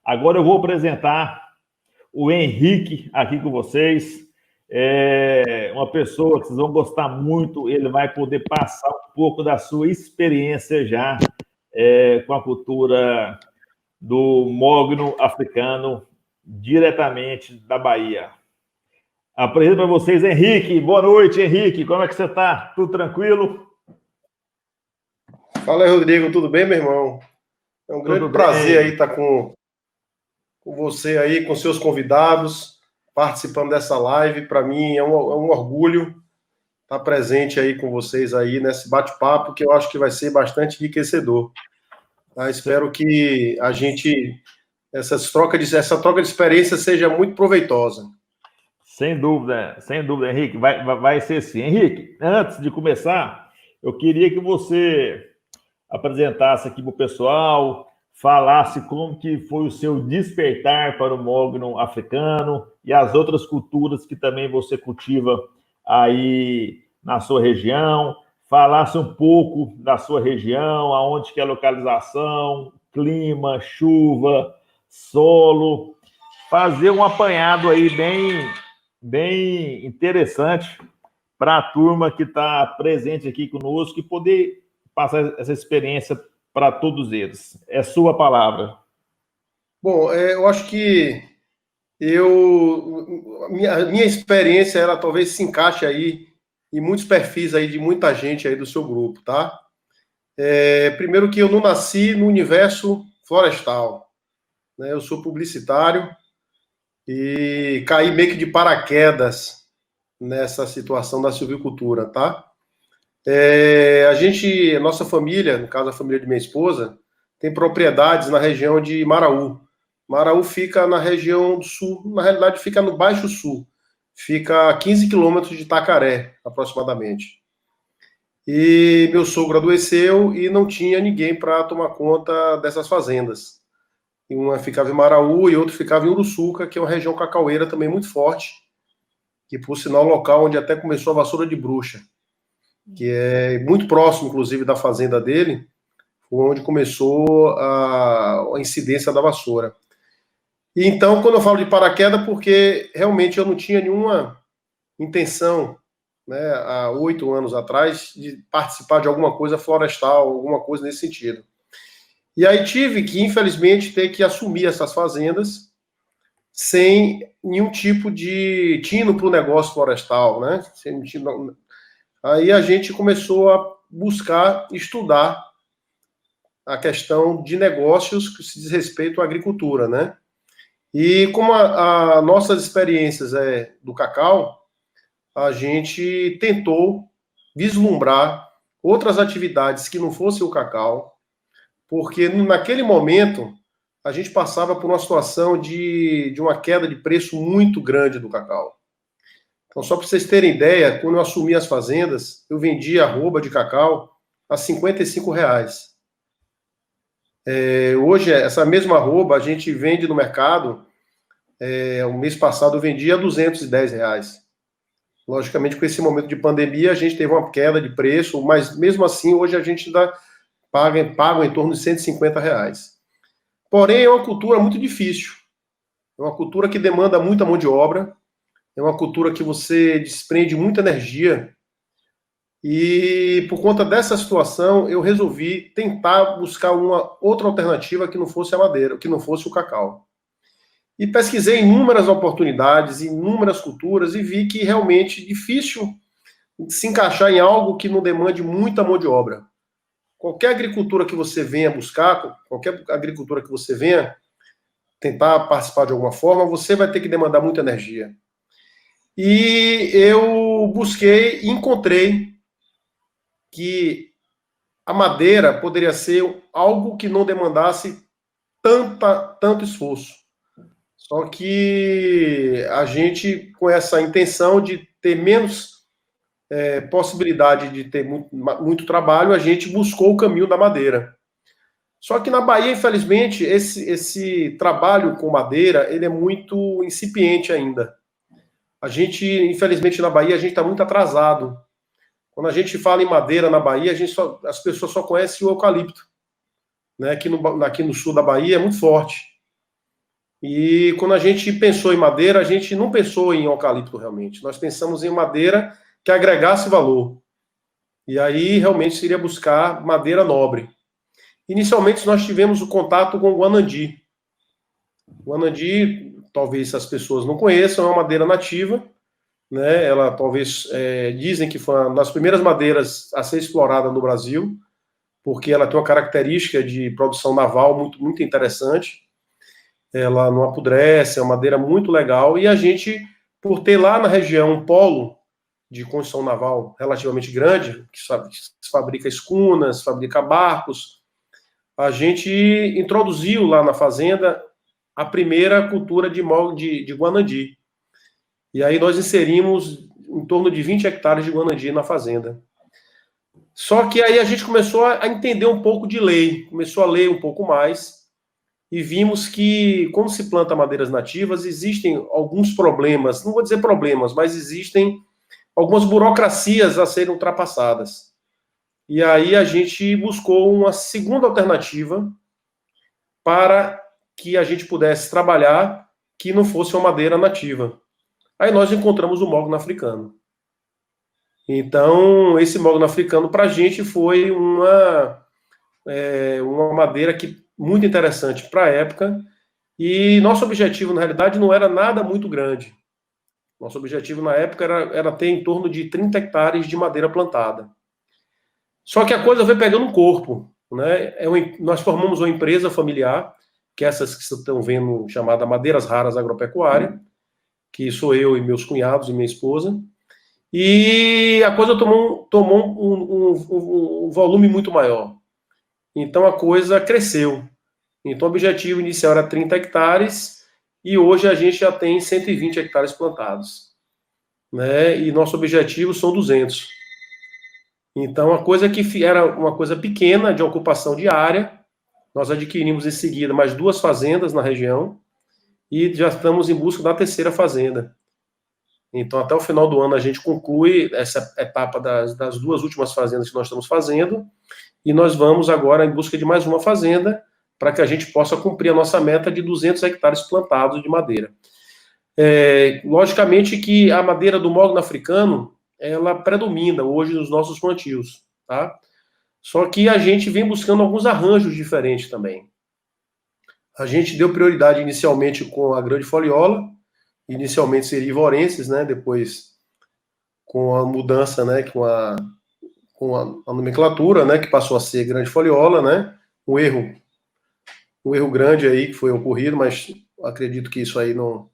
Agora eu vou apresentar o Henrique aqui com vocês. É uma pessoa que vocês vão gostar muito. Ele vai poder passar um pouco da sua experiência já com a cultura do mogno africano, diretamente da Bahia. Apresento para vocês Henrique. Boa noite, Henrique. Como é que você está? Tudo tranquilo? Fala aí, Rodrigo. Tudo bem, meu irmão? É um grande prazer aí estar com você aí, com seus convidados, participando dessa live. Para mim é um orgulho estar presente aí com vocês aí nesse bate-papo, que eu acho que vai ser bastante enriquecedor. Tá? Espero que a gente, essa troca de experiência seja muito proveitosa. Sem dúvida, Henrique. Vai ser sim. Henrique, antes de começar, eu queria que você apresentasse aqui para o pessoal, falasse como que foi o seu despertar para o mogno africano e as outras culturas que também você cultiva aí na sua região, falasse um pouco da sua região, aonde que é a localização, clima, chuva, solo, fazer um apanhado aí bem interessante para a turma que está presente aqui conosco e poder passar essa experiência para todos eles. É sua palavra. Bom, eu acho que minha experiência, ela talvez se encaixe aí em muitos perfis aí de muita gente aí do seu grupo, tá? Primeiro que eu não nasci no universo florestal, né? Eu sou publicitário e caí meio que de paraquedas nessa situação da silvicultura, tá? A nossa família, no caso a família de minha esposa, tem propriedades na região de Maraú. Maraú fica na região do sul, na realidade fica no Baixo Sul, fica a 15 quilômetros de Itacaré, aproximadamente. E meu sogro adoeceu e não tinha ninguém para tomar conta dessas fazendas. E uma ficava em Maraú e outra ficava em Uruçuca, que é uma região cacaueira também muito forte, que por sinal é um local onde até começou a vassoura de bruxa, que é muito próximo, inclusive, da fazenda dele, onde começou a incidência da vassoura. E então, quando eu falo de paraquedas, porque realmente eu não tinha nenhuma intenção, né, há 8 anos atrás, de participar de alguma coisa florestal, alguma coisa nesse sentido. E aí tive que, infelizmente, ter que assumir essas fazendas sem nenhum tipo de tino para o negócio florestal, né? Aí a gente começou a buscar estudar a questão de negócios que se diz respeito à agricultura, né? E como a nossas experiências do cacau, a gente tentou vislumbrar outras atividades que não fosse o cacau, porque naquele momento a gente passava por uma situação de uma queda de preço muito grande do cacau. Então, só para vocês terem ideia, quando eu assumi as fazendas, eu vendia arroba de cacau a R$55. Hoje, essa mesma arroba a gente vende no mercado, o mês passado eu vendi a R$210. Logicamente, com esse momento de pandemia, a gente teve uma queda de preço, mas mesmo assim, hoje a gente ainda paga em torno de R$150. Porém, é uma cultura muito difícil. É uma cultura que demanda muita mão de obra, é uma cultura que você desprende muita energia. E por conta dessa situação, eu resolvi tentar buscar uma outra alternativa que não fosse a madeira, que não fosse o cacau. E pesquisei inúmeras oportunidades, inúmeras culturas, e vi que realmente é difícil se encaixar em algo que não demande muita mão de obra. Qualquer agricultura que você venha buscar, qualquer agricultura que você venha tentar participar de alguma forma, você vai ter que demandar muita energia. E eu busquei e encontrei que a madeira poderia ser algo que não demandasse tanto esforço. Só que a gente, com essa intenção de ter menos possibilidade de ter muito trabalho, a gente buscou o caminho da madeira. Só que na Bahia, infelizmente, esse trabalho com madeira, ele é muito incipiente ainda. A gente, infelizmente, na Bahia, a gente está muito atrasado. Quando a gente fala em madeira na Bahia, as pessoas só conhecem o eucalipto, né? Aqui no sul da Bahia é muito forte. E quando a gente pensou em madeira, a gente não pensou em eucalipto realmente. Nós pensamos em madeira que agregasse valor. E aí realmente seria buscar madeira nobre. Inicialmente nós tivemos o contato com o guanandi. O guanandi, talvez as pessoas não conheçam, é uma madeira nativa, né? Ela talvez dizem que foi uma das primeiras madeiras a ser explorada no Brasil, porque ela tem uma característica de produção naval muito, muito interessante. Ela não apodrece, é uma madeira muito legal, e a gente, por ter lá na região um polo de construção naval relativamente grande, que se fabrica escunas, fabrica barcos, a gente introduziu lá na fazenda a primeira cultura de guanandi. E aí nós inserimos em torno de 20 hectares de guanandi na fazenda. Só que aí a gente começou a entender um pouco de lei, começou a ler um pouco mais, e vimos que, quando se planta madeiras nativas, existem alguns problemas, não vou dizer problemas, mas existem algumas burocracias a serem ultrapassadas. E aí a gente buscou uma segunda alternativa para que a gente pudesse trabalhar que não fosse uma madeira nativa. Aí nós encontramos o mogno africano. Então, esse mogno africano, para a gente, foi uma madeira muito interessante para a época, e nosso objetivo, na realidade, não era nada muito grande. Nosso objetivo, na época, era ter em torno de 30 hectares de madeira plantada. Só que a coisa veio pegando um corpo, né? Nós formamos uma empresa familiar, que é essas que vocês estão vendo, chamada Madeiras Raras Agropecuária, que sou eu e meus cunhados e minha esposa, e a coisa tomou um volume muito maior. Então a coisa cresceu. Então o objetivo inicial era 30 hectares e hoje a gente já tem 120 hectares plantados, né? E nosso objetivo são 200. Então a coisa que era uma coisa pequena de ocupação diária, nós adquirimos em seguida mais 2 fazendas na região e já estamos em busca da 3ª fazenda. Então até o final do ano a gente conclui essa etapa das 2 últimas fazendas que nós estamos fazendo, e nós vamos agora em busca de mais uma fazenda para que a gente possa cumprir a nossa meta de 200 hectares plantados de madeira. Logicamente que a madeira do mogno africano, ela predomina hoje nos nossos plantios, tá? Só que a gente vem buscando alguns arranjos diferentes também. A gente deu prioridade inicialmente com a grande foliola, inicialmente seria ivorenses, né? Depois, com a mudança, né? Com a nomenclatura, né? Que passou a ser grande foliola, né? Um erro grande aí que foi ocorrido, mas acredito que isso aí não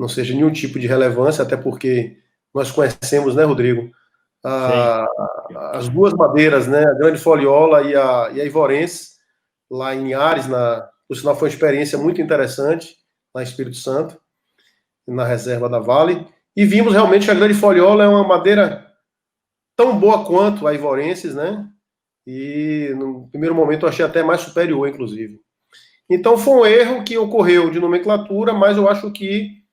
seja nenhum tipo de relevância, até porque nós conhecemos, né, Rodrigo, as 2 madeiras, né, a grande foliola e a ivorense, lá em Ares, por sinal foi uma experiência muito interessante, lá em Espírito Santo, na reserva da Vale, e vimos realmente que a grande foliola é uma madeira tão boa quanto a ivorenses, né, e no primeiro momento eu achei até mais superior, inclusive. Então foi um erro que ocorreu de nomenclatura, mas eu acho que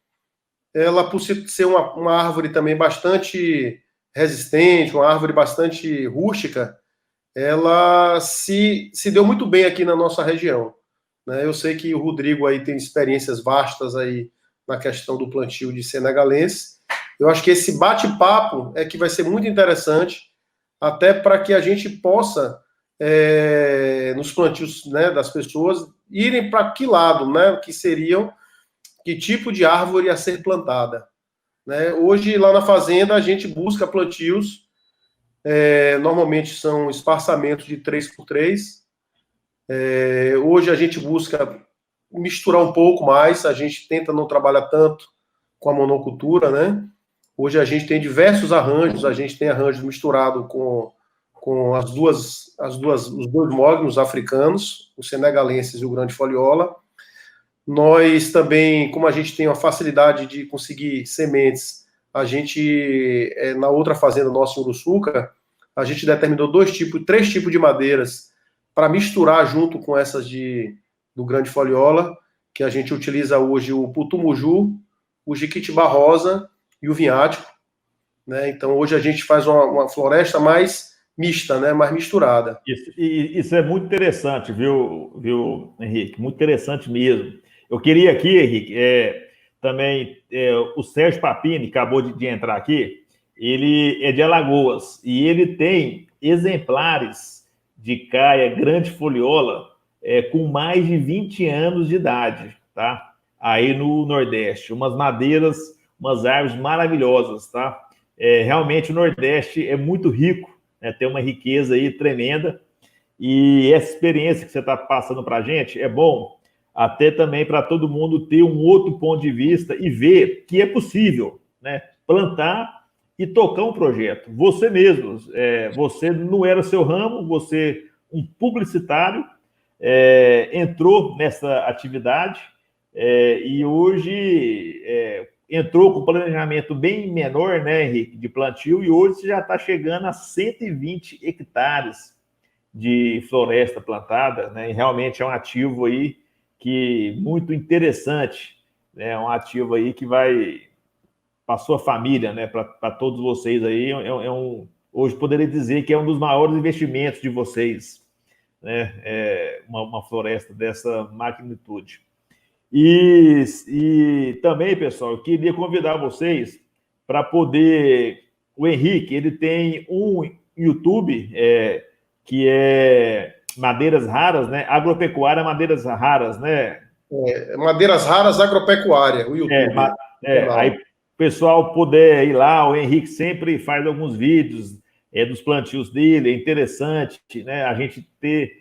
ela, por ser uma árvore também bastante resistente, uma árvore bastante rústica, ela se deu muito bem aqui na nossa região, né? Eu sei que o Rodrigo aí tem experiências vastas aí na questão do plantio de senegalense. Eu acho que esse bate-papo é que vai ser muito interessante, até para que a gente possa, nos plantios, né, das pessoas, irem para que lado, né, que tipo de árvore a ser plantada, né? Hoje, lá na fazenda, a gente busca plantios, normalmente são espaçamentos de 3x3. Hoje a gente busca misturar um pouco mais, a gente tenta não trabalhar tanto com a monocultura, né? Hoje a gente tem diversos arranjos, a gente tem arranjos misturado com os 2 mognos africanos, os senegalenses e o grande foliola. Nós também, como a gente tem uma facilidade de conseguir sementes, a gente, na outra fazenda nossa em Uruçuca, a gente determinou 3 tipos de madeiras para misturar junto com essas do grande foliola, que a gente utiliza hoje o putumuju, o jiquitibá rosa e o vinhático, né? Então hoje a gente faz uma floresta mais mista, né? Mais misturada. Isso é muito interessante, viu, Henrique? Muito interessante mesmo. Eu queria aqui, Henrique, também o Sérgio Papini, que acabou de entrar aqui, ele é de Alagoas e ele tem exemplares de caia grande foliola com mais de 20 anos de idade, tá? Aí no Nordeste, umas madeiras, umas árvores maravilhosas, tá? Realmente o Nordeste é muito rico, né? Tem uma riqueza aí tremenda, e essa experiência que você está passando para a gente é bom até também para todo mundo ter um outro ponto de vista e ver que é possível, né? Plantar e tocar um projeto. Você mesmo, você não era seu ramo, você, um publicitário, entrou nessa atividade e hoje entrou com planejamento bem menor, né, Henrique, de plantio, e hoje você já está chegando a 120 hectares de floresta plantada, né, e realmente é um ativo aí que muito interessante, né, um ativo aí que vai para a sua família, né, para todos vocês aí, hoje poderia dizer que é um dos maiores investimentos de vocês, né, uma floresta dessa magnitude. E também, pessoal, eu queria convidar vocês para poder... O Henrique, ele tem um YouTube que é Madeiras Raras, né? Agropecuária Madeiras Raras, né? Madeiras Raras Agropecuária, o YouTube. Aí o pessoal puder ir lá, o Henrique sempre faz alguns vídeos dos plantios dele, é interessante, né? A gente ter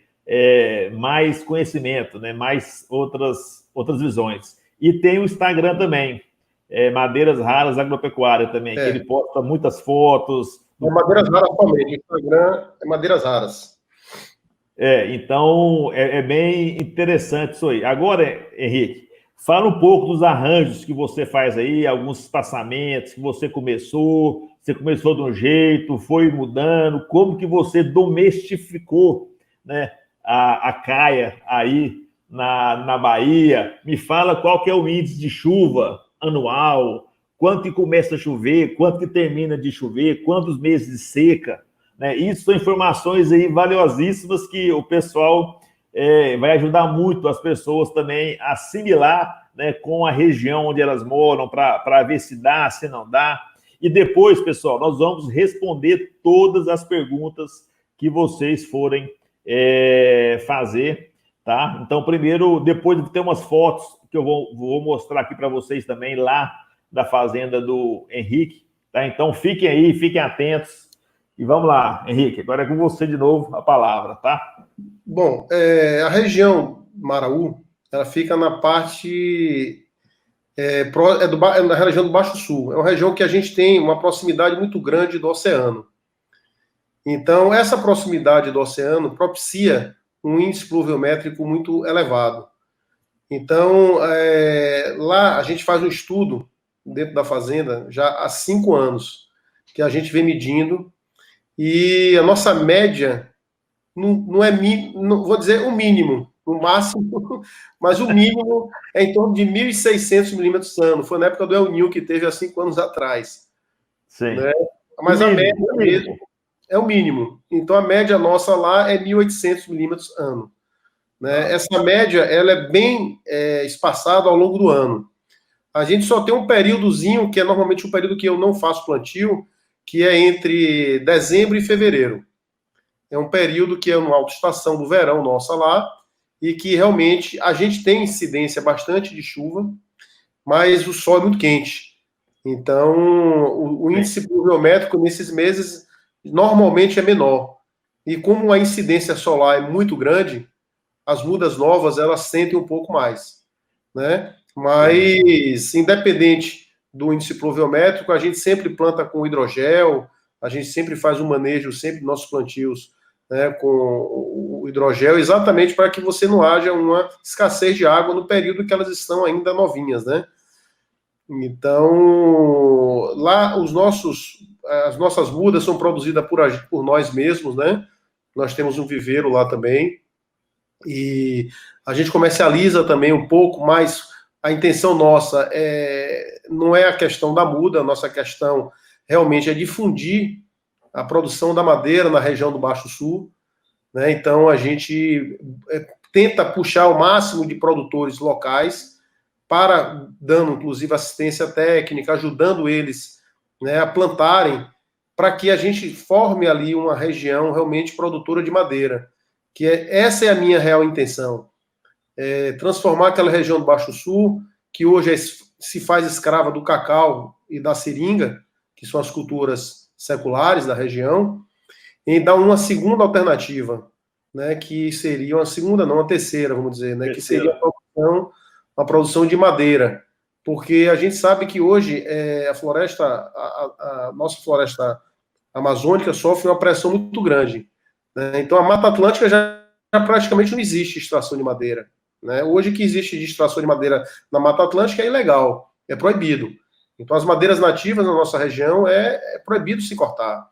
mais conhecimento, né? Mais outras visões. E tem o Instagram também, Madeiras Raras Agropecuária também, que ele posta muitas fotos. Madeiras Raras também, o Instagram é Madeiras Raras. Então é bem interessante isso aí. Agora, Henrique, fala um pouco dos arranjos que você faz aí, alguns espaçamentos que você começou de um jeito, foi mudando, como que você domestificou, né, a caia aí na Bahia. Me fala qual que é o índice de chuva anual, quanto que começa a chover, quanto que termina de chover, quantos meses de seca, né? Isso são informações aí valiosíssimas que o pessoal vai ajudar muito as pessoas também a assimilar, né, com a região onde elas moram, para ver se dá, se não dá. E depois, pessoal, nós vamos responder todas as perguntas que vocês forem fazer, tá? Então, primeiro, depois de ter umas fotos que eu vou mostrar aqui para vocês também lá da fazenda do Henrique, tá? Então, fiquem aí, fiquem atentos e vamos lá, Henrique, agora é com você de novo a palavra, tá? Bom, a região Maraú, ela fica na parte na região do Baixo Sul. É uma região que a gente tem uma proximidade muito grande do oceano. Então, essa proximidade do oceano propicia um índice pluviométrico muito elevado. Então, lá a gente faz um estudo dentro da fazenda já há 5 anos, que a gente vem medindo, e a nossa média não é, não vou dizer o mínimo, o máximo, mas o mínimo é em torno de 1.600 milímetros ano. Foi na época do El Niño que teve há 5 anos atrás. Sim. Né? Mas a média mesmo é o mínimo. Então a média nossa lá é 1.800 milímetros ano. Né? Essa média ela é bem espaçada ao longo do ano. A gente só tem um períodozinho, que é normalmente um período que eu não faço plantio, que é entre dezembro e fevereiro. É um período que é uma autoestação do verão nossa lá, e que realmente a gente tem incidência bastante de chuva, mas o sol é muito quente. Então, o índice pluviométrico nesses meses normalmente é menor. E como a incidência solar é muito grande, as mudas novas elas sentem um pouco mais, né? Mas, independente do índice pluviométrico, a gente sempre planta com hidrogel, a gente sempre faz um manejo, sempre nossos plantios, né, com o hidrogel, exatamente para que você não haja uma escassez de água no período que elas estão ainda novinhas, né? Então, lá as nossas mudas são produzidas por nós mesmos, né? Nós temos um viveiro lá também, e a gente comercializa também um pouco, mas a intenção nossa não é a questão da muda, a nossa questão realmente é difundir a produção da madeira na região do Baixo Sul, né? Então a gente tenta puxar o máximo de produtores locais dando, inclusive, assistência técnica, ajudando eles, né, a plantarem, para que a gente forme ali uma região realmente produtora de madeira. Essa é a minha real intenção. Transformar aquela região do Baixo Sul, que hoje se faz escrava do cacau e da seringa, que são as culturas seculares da região, em dar uma segunda alternativa, né, que seria uma segunda, não, uma terceira, vamos dizer, né, que seria a produção de madeira, porque a gente sabe que hoje a floresta, a nossa floresta amazônica sofre uma pressão muito grande, né? Então a Mata Atlântica já praticamente não existe extração de madeira, né? Hoje que existe de extração de madeira na Mata Atlântica é ilegal, é proibido. Então as madeiras nativas na nossa região é proibido se cortar.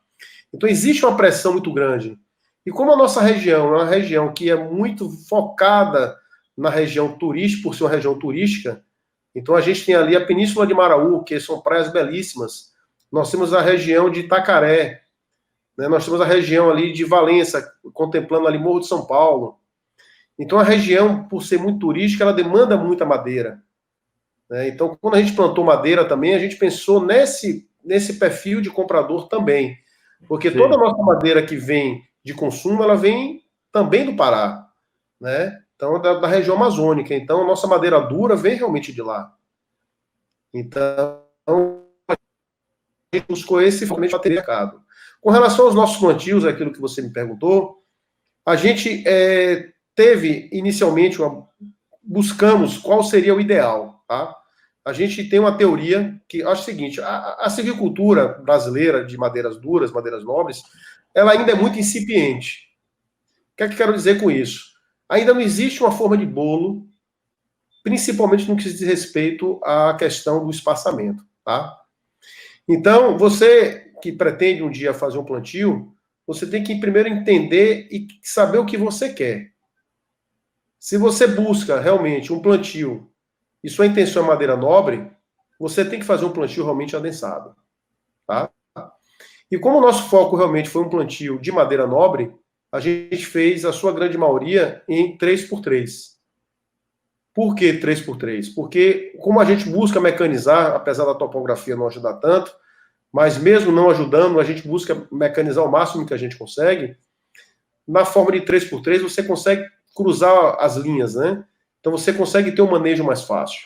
Então existe uma pressão muito grande. E como a nossa região é uma região que é muito focada na região turística, por ser uma região turística, então a gente tem ali a Península de Maraú, que são praias belíssimas. Nós temos a região de Itacaré, né? Nós temos a região ali de Valença, contemplando ali Morro de São Paulo. Então a região, por ser muito turística, ela demanda muita madeira, né? Então quando a gente plantou madeira também, a gente pensou nesse perfil de comprador também. Porque toda a nossa madeira que vem de consumo, ela vem também do Pará, né? Então, da região amazônica. Então, a nossa madeira dura vem realmente de lá. Então, a gente buscou esse mercado. Com relação aos nossos plantios, aquilo que você me perguntou, a gente teve, inicialmente, buscamos qual seria o ideal, tá? A gente tem uma teoria que acho o seguinte: a silvicultura brasileira de madeiras duras, madeiras nobres, ela ainda é muito incipiente. O que é que eu quero dizer com isso? Ainda não existe uma forma de bolo, principalmente no que diz respeito à questão do espaçamento, tá? Então, você que pretende um dia fazer um plantio, você tem que primeiro entender e saber o que você quer. Se você busca realmente um plantio e sua intenção é madeira nobre, você tem que fazer um plantio realmente adensado, tá? E como o nosso foco realmente foi um plantio de madeira nobre, a gente fez a sua grande maioria em 3x3. Por que 3x3? Porque como a gente busca mecanizar, apesar da topografia não ajudar tanto, mas mesmo não ajudando, a gente busca mecanizar o máximo que a gente consegue, na forma de 3x3 você consegue cruzar as linhas, né? Então você consegue ter um manejo mais fácil.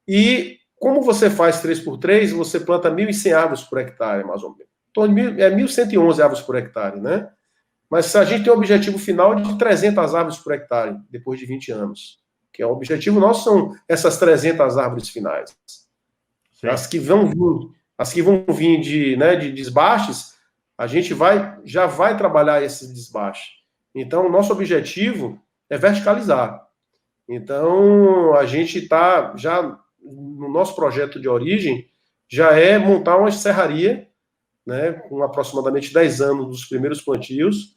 E como você faz 3x3, você planta 1.100 árvores por hectare, mais ou menos. Então, 1.111 árvores por hectare, né? Mas a gente tem um objetivo final de 300 árvores por hectare, depois de 20 anos. Que é o objetivo nosso, são essas 300 árvores finais. Sim. As que vão vir de desbaixes, a gente já vai trabalhar esses desbaixes. Então, o nosso objetivo é verticalizar. Então, a gente está já, no nosso projeto de origem, já é montar uma serraria, né, com aproximadamente 10 anos dos primeiros plantios,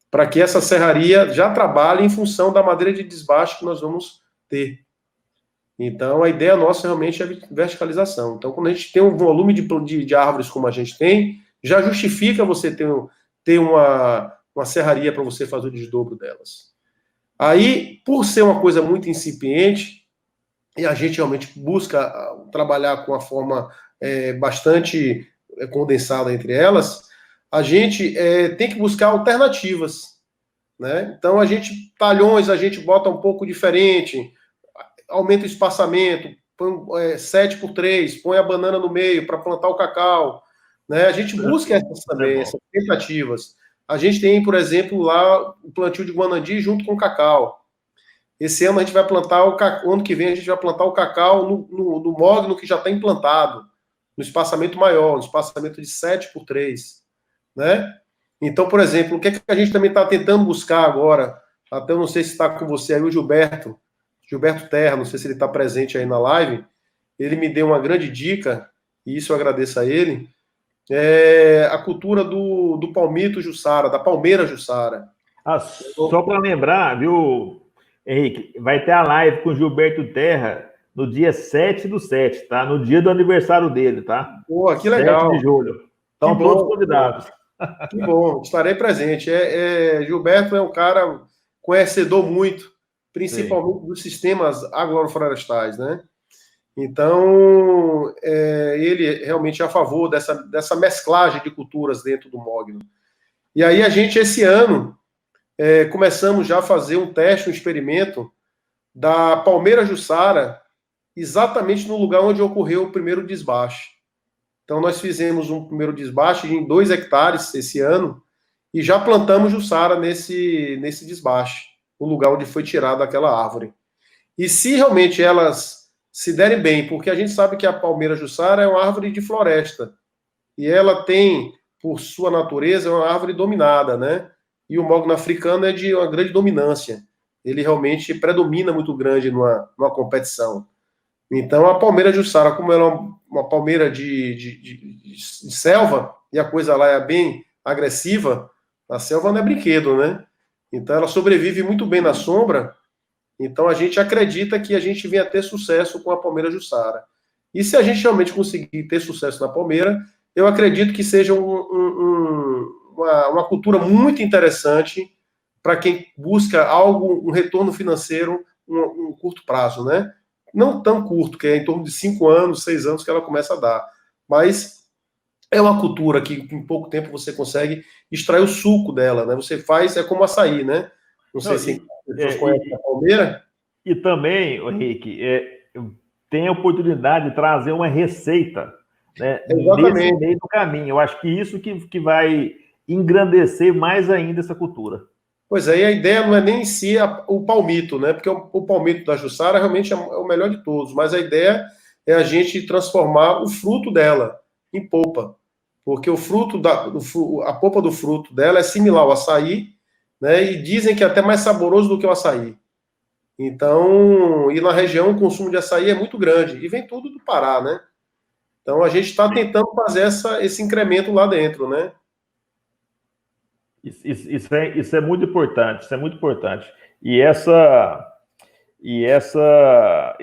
para que essa serraria já trabalhe em função da madeira de desbaixo que nós vamos ter. Então, a ideia nossa realmente é verticalização. Então, quando a gente tem um volume de árvores como a gente tem, já justifica você ter uma serraria para você fazer o desdobro delas. Aí, por ser uma coisa muito incipiente, e a gente realmente busca trabalhar com uma forma bastante condensada entre elas, a gente tem que buscar alternativas, né? Então, talhões a gente bota um pouco diferente, aumenta o espaçamento, põe 7x3, põe a banana no meio para plantar o cacau, né? A gente busca essas tentativas. A gente tem, por exemplo, lá o plantio de guanandi junto com o cacau. Esse ano a gente vai plantar ano que vem a gente vai plantar o cacau no mogno que já está implantado, no espaçamento maior, no espaçamento de 7x3, né? Então, por exemplo, o que a gente também está tentando buscar agora, até eu não sei se está com você aí, o Gilberto Terra, não sei se ele está presente aí na live, ele me deu uma grande dica, e isso eu agradeço a ele, a cultura do palmito Jussara, da palmeira Jussara. Só para lembrar, viu, Henrique, vai ter a live com o Gilberto Terra no dia 7/7, tá? No dia do aniversário dele, tá? Pô, que legal. 7 de julho. Estão todos convidados. Que bom, estarei presente. Gilberto é um cara conhecedor muito, principalmente dos sistemas agroflorestais, né? Então, ele realmente é a favor dessa mesclagem de culturas dentro do mogno. E aí a gente, esse ano, começamos já a fazer um teste, um experimento da palmeira jussara, exatamente no lugar onde ocorreu o primeiro desbaste. Então, nós fizemos um primeiro desbaste em 2 hectares esse ano e já plantamos jussara nesse desbaste, no lugar onde foi tirada aquela árvore. E se realmente elas se derem bem, porque a gente sabe que a palmeira jussara é uma árvore de floresta, e ela tem, por sua natureza, uma árvore dominada, né? E o mogno africano é de uma grande dominância. Ele realmente predomina muito grande numa competição. Então, a palmeira jussara, como ela é uma palmeira de selva, e a coisa lá é bem agressiva, a selva não é brinquedo, né? Então, ela sobrevive muito bem na sombra. Então, a gente acredita que a gente venha ter sucesso com a palmeira jussara. E se a gente realmente conseguir ter sucesso na palmeira, eu acredito que seja uma cultura muito interessante para quem busca um retorno financeiro um curto prazo, né? Não tão curto, que é em torno de 5 anos, 6 anos que ela começa a dar. Mas é uma cultura que em pouco tempo você consegue extrair o suco dela, né? Você faz, é como açaí, né? Não sei se as pessoas conhecem a palmeira. E também, Henrique, tem a oportunidade de trazer uma receita, né, nesse meio do caminho. Eu acho que isso que vai engrandecer mais ainda essa cultura. Pois é, e a ideia não é nem em si o palmito, né? Porque o palmito da jussara realmente é o melhor de todos, mas a ideia é a gente transformar o fruto dela em polpa. Porque a polpa do fruto dela é similar ao açaí, né? E dizem que é até mais saboroso do que o açaí. Então, e na região o consumo de açaí é muito grande, e vem tudo do Pará, né? Então a gente está tentando fazer esse incremento lá dentro, né? Isso é muito importante, isso é muito importante. E esse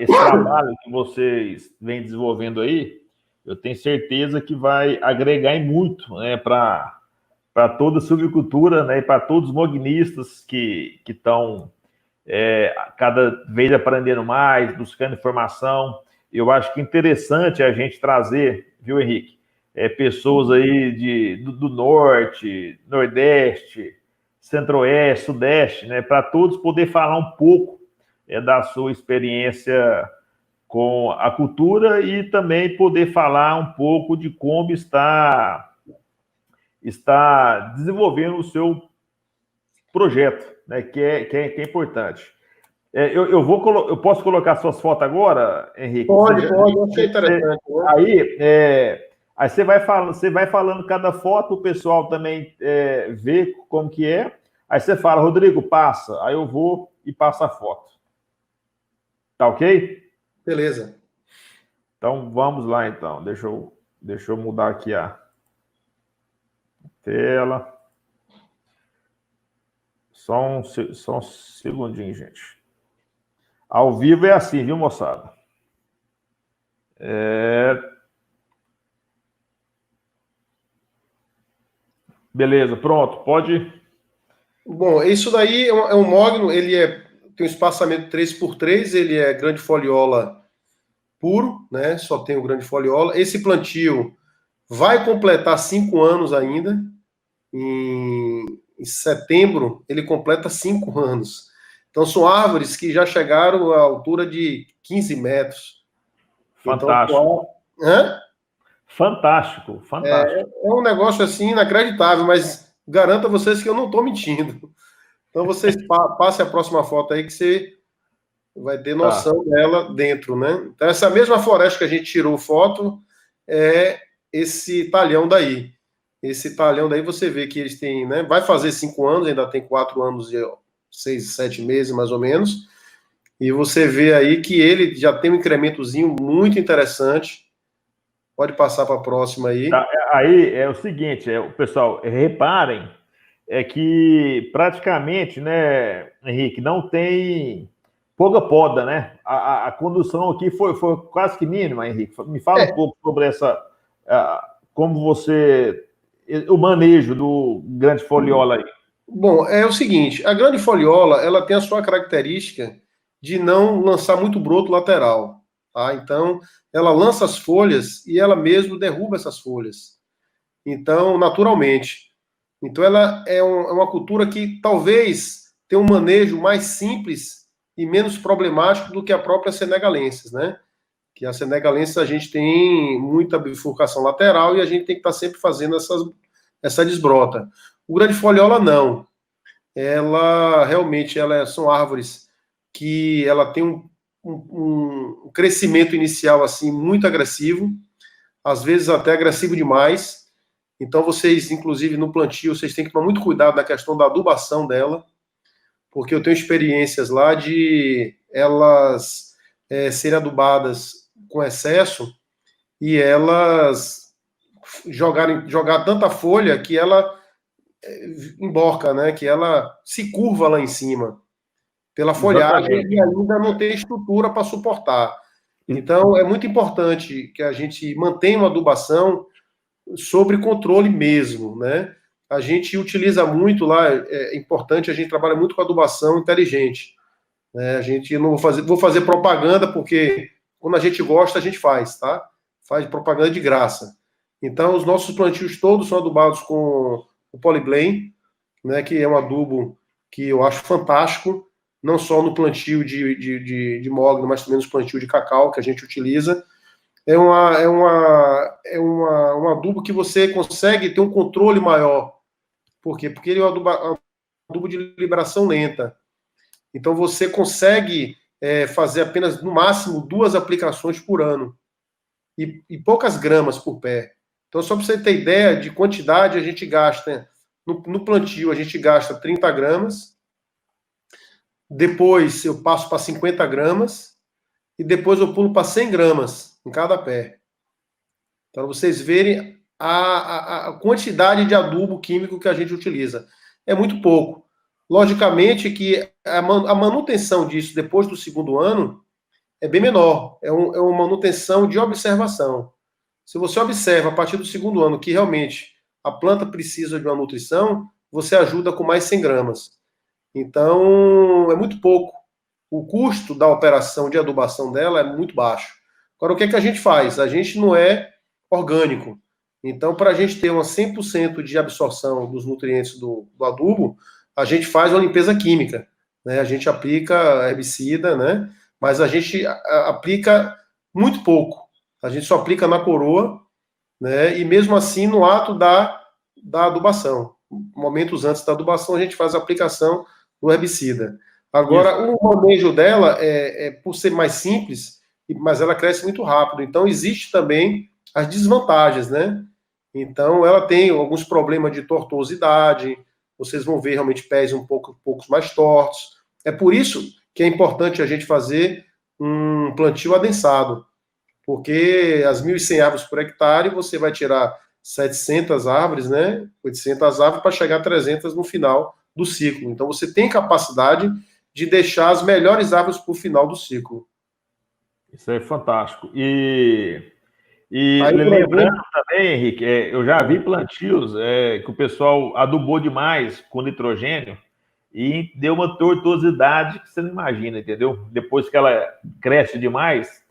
trabalho que vocês vêm desenvolvendo aí, eu tenho certeza que vai agregar muito, né, para toda a silvicultura, né, e para todos os mognistas que estão cada vez aprendendo mais, buscando informação. Eu acho que é interessante a gente trazer, viu, Henrique, pessoas aí do norte, nordeste, centro-oeste, sudeste, né, para todos poder falar um pouco da sua experiência com a cultura e também poder falar um pouco de como está desenvolvendo o seu projeto, né, que é importante. Eu posso colocar suas fotos agora, Henrique? Pode, eu achei interessante. Aí você vai falando cada foto, o pessoal também vê como que é. Aí você fala, Rodrigo, passa. Aí eu vou e passo a foto. Tá ok? Beleza. Então vamos lá, então. Deixa eu mudar aqui a tela. Só um segundinho, gente. Ao vivo é assim, viu, moçada? Beleza, pronto, pode. Bom, isso daí é um mogno, tem um espaçamento 3x3, ele é grande foliola puro, né? Só tem o grande foliola. Esse plantio vai completar 5 anos ainda. Em setembro, ele completa 5 anos. Então, são árvores que já chegaram à altura de 15 metros. Fantástico. Então, fantástico. É um negócio assim inacreditável, mas garanto a vocês que eu não estou mentindo. Então, vocês passem a próxima foto aí que você vai ter noção dela dentro, né? Então, essa mesma floresta que a gente tirou foto é esse talhão daí. Esse talhão daí você vê que eles têm, né? Vai fazer 5 anos, ainda tem 4 anos e 6, 7 meses, mais ou menos. E você vê aí que ele já tem um incrementozinho muito interessante. Pode passar para a próxima aí. Aí é o seguinte, pessoal, reparem, que praticamente, né, Henrique, não tem pouca poda, né? A condução aqui foi quase que mínima, Henrique. Me fala um pouco sobre como o manejo do grande foliola aí. Bom, é o seguinte, a grande foliola, ela tem a sua característica de não lançar muito broto lateral. Tá? Então, ela lança as folhas e ela mesmo derruba essas folhas. Então, naturalmente. Então, ela é uma cultura que talvez tenha um manejo mais simples e menos problemático do que a própria senegalensis, né? Que a senegalensis a gente tem muita bifurcação lateral e a gente tem que estar sempre fazendo essa desbrota. O grande foliola não. Ela realmente são árvores que ela tem um crescimento inicial assim muito agressivo, às vezes até agressivo demais. Então vocês, inclusive no plantio, vocês têm que tomar muito cuidado na questão da adubação dela, porque eu tenho experiências lá de elas serem adubadas com excesso e elas jogar tanta folha que ela emborca, né? Que ela se curva lá em cima pela folhagem Exatamente. e ainda não tem estrutura para suportar. Então, é muito importante que a gente mantenha uma adubação sobre controle mesmo, né? A gente utiliza muito lá, é importante, a gente trabalha muito com adubação inteligente. Né? A gente não vou fazer propaganda, porque quando a gente gosta, a gente faz, tá? Faz propaganda de graça. Então, os nossos plantios todos são adubados com o Polyblend, né? Que é um adubo que eu acho fantástico, não só no plantio de mogno, mas também no plantio de cacau que a gente utiliza. Um adubo que você consegue ter um controle maior. Por quê? Porque ele é um adubo de liberação lenta. Então você consegue fazer apenas, no máximo, 2 aplicações por ano. E poucas gramas por pé. Então, só para você ter ideia de quantidade, a gente gasta, no plantio, a gente gasta 30 gramas, depois eu passo para 50 gramas, e depois eu pulo para 100 gramas em cada pé. Para vocês verem a quantidade de adubo químico que a gente utiliza. É muito pouco. Logicamente que a manutenção disso depois do segundo ano é bem menor. É uma manutenção de observação. Se você observa a partir do segundo ano que realmente a planta precisa de uma nutrição, você ajuda com mais 100 gramas. Então, é muito pouco. O custo da operação de adubação dela é muito baixo. Agora, o que é que a gente faz? A gente não é orgânico. Então, para a gente ter uma 100% de absorção dos nutrientes do adubo, a gente faz uma limpeza química. Né? A gente aplica herbicida, né? Mas a gente aplica muito pouco. A gente só aplica na coroa, né? E mesmo assim no ato da adubação. Momentos antes da adubação, a gente faz a aplicação do herbicida. Agora, isso. O manejo dela, por ser mais simples, mas ela cresce muito rápido. Então, existe também as desvantagens, né? Então, ela tem alguns problemas de tortuosidade, vocês vão ver realmente pés um pouco mais tortos. É por isso que é importante a gente fazer um plantio adensado, porque as 1.100 árvores por hectare, você vai tirar 700 árvores, né? 800 árvores para chegar a 300 no final do ciclo. Então, você tem capacidade de deixar as melhores árvores para o final do ciclo. Isso é fantástico. E aí, lembrando também, Henrique, eu já vi plantios que o pessoal adubou demais com nitrogênio e deu uma tortuosidade que você não imagina, entendeu? Depois que ela cresce demais,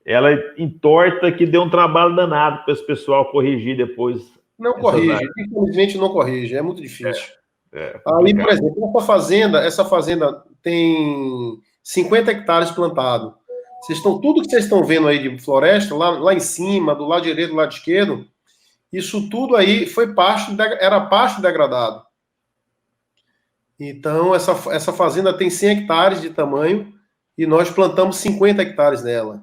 ela entorta, que deu um trabalho danado para esse pessoal corrigir depois. Não corrige, infelizmente não corrige, é muito difícil. Aí, por exemplo, essa fazenda tem 50 hectares plantado. Tudo que vocês estão vendo aí de floresta, lá em cima, do lado direito, do lado esquerdo, isso tudo aí era pasto degradado. Então, essa fazenda tem 100 hectares de tamanho e nós plantamos 50 hectares nela.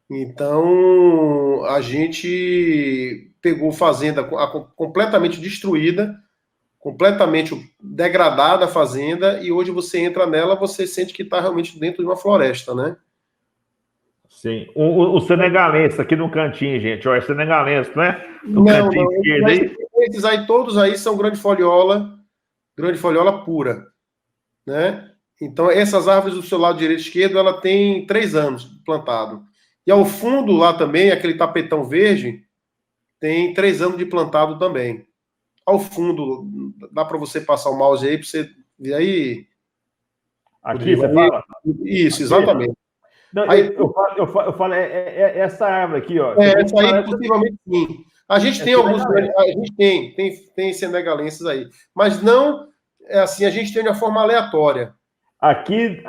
Então, a gente pegou fazenda completamente destruída, completamente degradada a fazenda, e hoje você entra nela, você sente que está realmente dentro de uma floresta, né? Sim. O senegalense aqui no cantinho, gente, ó, é senegalense, não é? No não, cantinho esquerdo aí. Esses aí, todos aí são grande foliola pura, né? Então, essas árvores do seu lado direito e esquerdo, ela tem 3 anos plantado. E ao fundo lá também, aquele tapetão verde, tem 3 anos de plantado também. Ao fundo, dá para você passar o mouse aí, para você ver aí. Aqui você fala? Isso, Aqui? Exatamente. Não, Aí, eu falo, essa árvore aqui, ó. essa aí Parece... possivelmente sim. A gente tem alguns, senegalense. a gente tem senegalenses aí, mas não é assim, a gente tem de uma forma aleatória. Aqui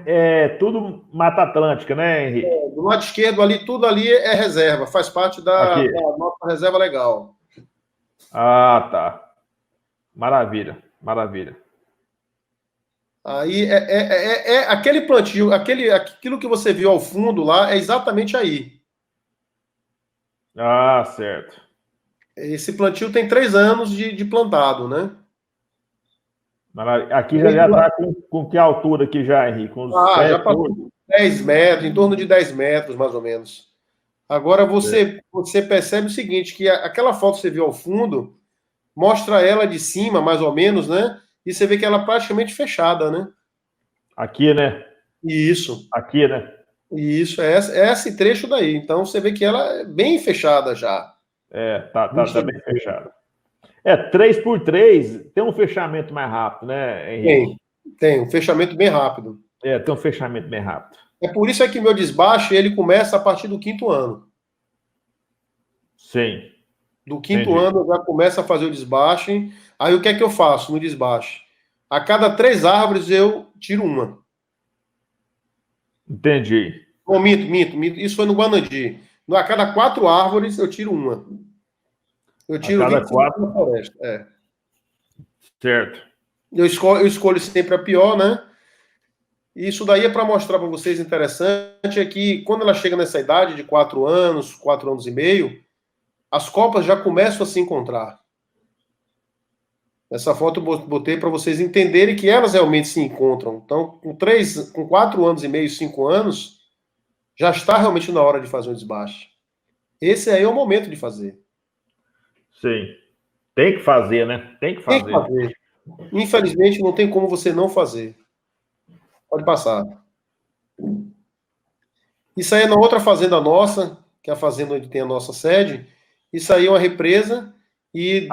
é tudo Mata Atlântica, né, Henrique? Do lado esquerdo ali, tudo ali é reserva, faz parte Aqui. da nossa reserva legal. Ah, tá. Maravilha, maravilha. Aí é aquele plantio, aquilo que você viu ao fundo lá é exatamente aí. Ah, certo. Esse plantio tem 3 anos de plantado, né? Maravilha. Aqui já está com que altura aqui já, Henrique? Com uns Já 7, passou 8? 10 metros, em torno de 10 metros, mais ou menos. Agora você percebe o seguinte, que aquela foto que você viu ao fundo mostra ela de cima, mais ou menos, né? E você vê que ela é praticamente fechada, né? Aqui, né? Isso. Aqui, né? Isso, é esse trecho daí. Então você vê que ela é bem fechada já. Tá bem fechado. 3x3 tem um fechamento mais rápido, né, Henrique? Tem um fechamento bem rápido. Tem um fechamento bem rápido. É por isso que meu desbaste ele começa a partir do 5º ano. Sim. Do 5º ano eu já começo a fazer o desbaste. Aí o que é que eu faço no desbaste? A cada 3 árvores eu tiro uma. Entendi. Oh, minto. Isso foi no Guanandi. A cada 4 árvores eu tiro uma. Eu tiro a cada 25 4. na floresta. Certo. Eu escolho sempre a pior, né? Isso daí é para mostrar para vocês interessante é que quando ela chega nessa idade de 4 anos, 4 anos e meio, as copas já começam a se encontrar. Essa foto eu botei para vocês entenderem que elas realmente se encontram. Então, com 4 anos e meio, 5 anos, já está realmente na hora de fazer um desbaste. Esse aí é o momento de fazer. Sim. Tem que fazer, né? Tem que fazer. Tem que fazer. Infelizmente, não tem como você não fazer. Pode passar. Isso aí é na outra fazenda nossa, que é a fazenda onde tem a nossa sede. Isso aí é uma represa e...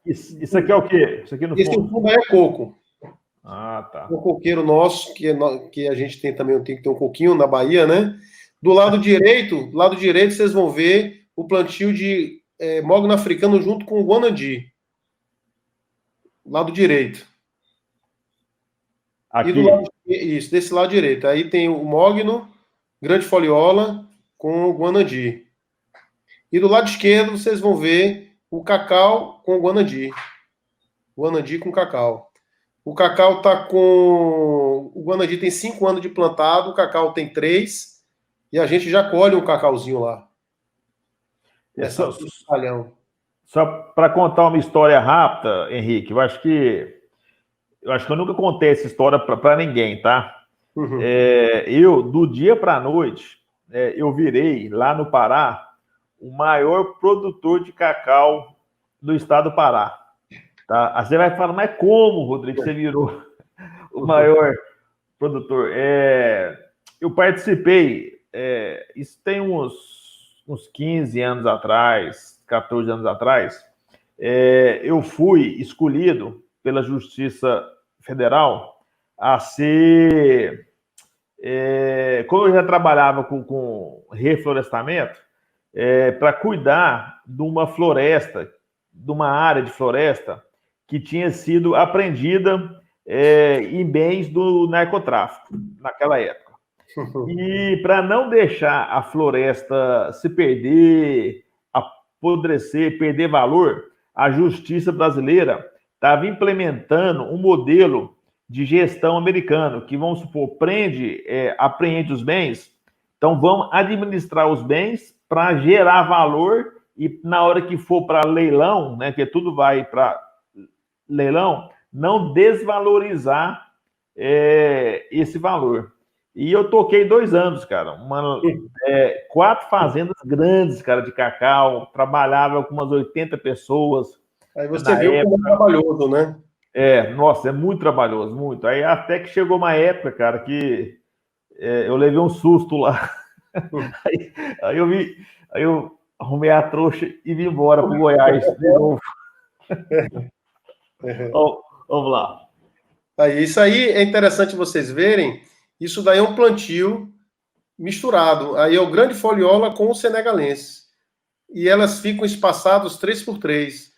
Isso aqui é o quê? Isso aqui no esse fundo aí é coco. Ah, tá. O coqueiro nosso, que a gente tem também, tem que ter um coquinho na Bahia, né? Do lado direito, vocês vão ver o plantio de mogno africano junto com o guanandi. Lado direito. Aqui. E do lado, isso, desse lado direito. Aí tem o mogno, grande foliola, com o guanandi. E do lado esquerdo, vocês vão ver o cacau com o guanandi. Guanandi com cacau. O cacau tá com... O guanandi tem 5 anos de plantado, o cacau tem 3, e a gente já colhe um cacauzinho lá. Só para contar uma história rápida, Henrique, eu acho que eu nunca contei essa história para ninguém, tá? Uhum. Eu, do dia para a noite, eu virei, lá no Pará, o maior produtor de cacau do estado do Pará. Tá? Aí você vai falar, mas como, Rodrigo, você virou o maior produtor? Eu participei, isso tem uns 15 anos atrás, 14 anos atrás, eu fui escolhido pela Justiça Federal a ser... como eu já trabalhava com reflorestamento, para cuidar de uma floresta, de uma área de floresta que tinha sido apreendida em bens do narcotráfico naquela época. E para não deixar a floresta se perder, apodrecer, perder valor, a justiça brasileira estava implementando um modelo de gestão americano, que, vamos supor, apreende os bens, então vão administrar os bens para gerar valor e na hora que for para leilão, né, que tudo vai para leilão, não desvalorizar esse valor. E eu toquei 2 anos, cara. 4 fazendas grandes, cara, de cacau. Trabalhava com umas 80 pessoas. Aí você viu como é trabalhoso, né? Nossa, é muito trabalhoso, muito. Aí até que chegou uma época, cara, que eu levei um susto lá. Aí eu arrumei a trouxa e vim embora para o Goiás de novo. Vamos lá. Aí, isso aí é interessante vocês verem. Isso daí é um plantio misturado. Aí é o grande foliola com o senegalense. E elas ficam espaçadas 3 por 3.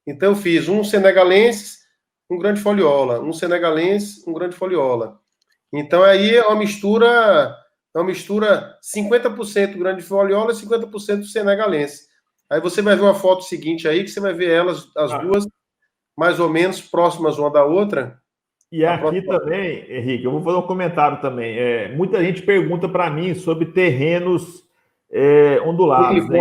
Então eu fiz um senegalense, um grande foliola, um senegalense, um grande foliola. Então aí é uma mistura 50% grande foliola e 50% senegalense. Aí você vai ver uma foto seguinte aí, que você vai ver elas, as Ah, duas, mais ou menos próximas uma da outra. e A aqui próxima... também, Henrique, eu vou fazer um comentário também. Muita gente pergunta para mim sobre terrenos ondulados, né?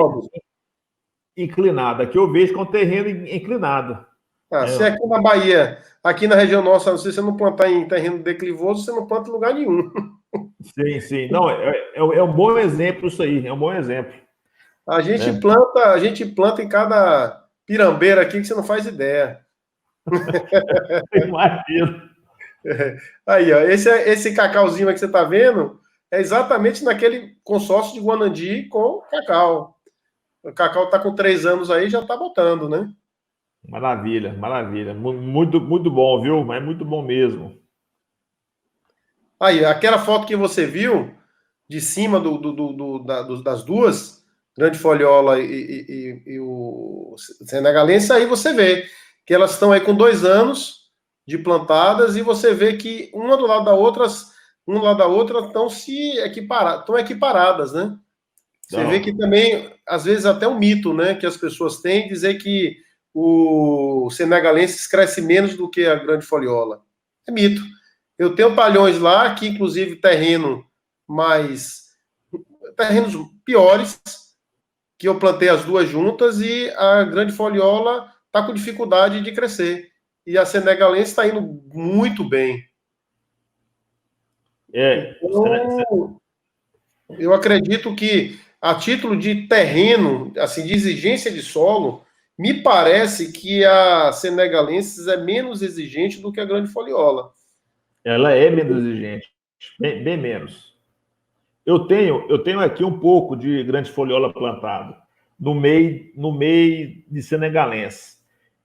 Inclinado. Aqui eu vejo que é um terreno inclinado. Ah, Né? se aqui na Bahia, aqui na região nossa, se você não plantar em terreno declivoso, você não planta em lugar nenhum. Sim, sim. Não, é um bom exemplo isso aí, é um bom exemplo. Né? A gente planta em cada pirambeira aqui que você não faz ideia. Imagino. Aí, ó, esse cacauzinho aí que você está vendo é exatamente naquele consórcio de Guanandi com cacau. O cacau está com 3 anos aí, já está botando, né? Maravilha, maravilha. Muito, muito bom, viu? É muito bom mesmo. Aí, aquela foto que você viu de cima das duas, Grande Foliola e o Senegalense, aí você vê que elas estão aí com 2 anos de plantadas e você vê que uma do lado da outra, estão estão equiparadas, né? Você vê que Então, também, às vezes, até um mito, né, que as pessoas têm, dizer que o senegalense cresce menos do que a grande foliola. É mito. Eu tenho palhões lá, que inclusive terrenos piores, que eu plantei as duas juntas e a grande foliola está com dificuldade de crescer. E a senegalense está indo muito bem. é, Então, eu acredito que, a título de terreno, assim, de exigência de solo, me parece que a senegalensis é menos exigente do que a grande foliola. ela é menos exigente, bem menos. Eu tenho aqui um pouco de grande foliola plantado no meio de senegalense.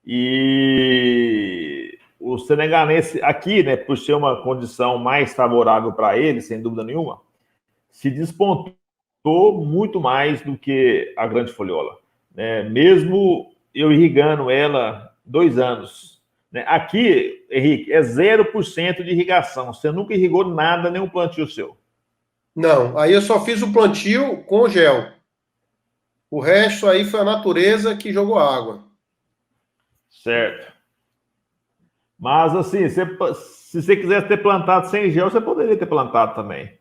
E o senegalense aqui, né, por ser uma condição mais favorável para ele, sem dúvida nenhuma, se despontou muito mais do que a grande foliola, né? Mesmo eu irrigando ela 2 anos. Né? Aqui, Henrique, é 0% de irrigação. Você nunca irrigou nada, nenhum plantio seu. Não, aí eu só fiz o plantio com gel. O resto aí foi a natureza que jogou água. Certo. Mas, assim, se você quisesse ter plantado sem gel, você poderia ter plantado também.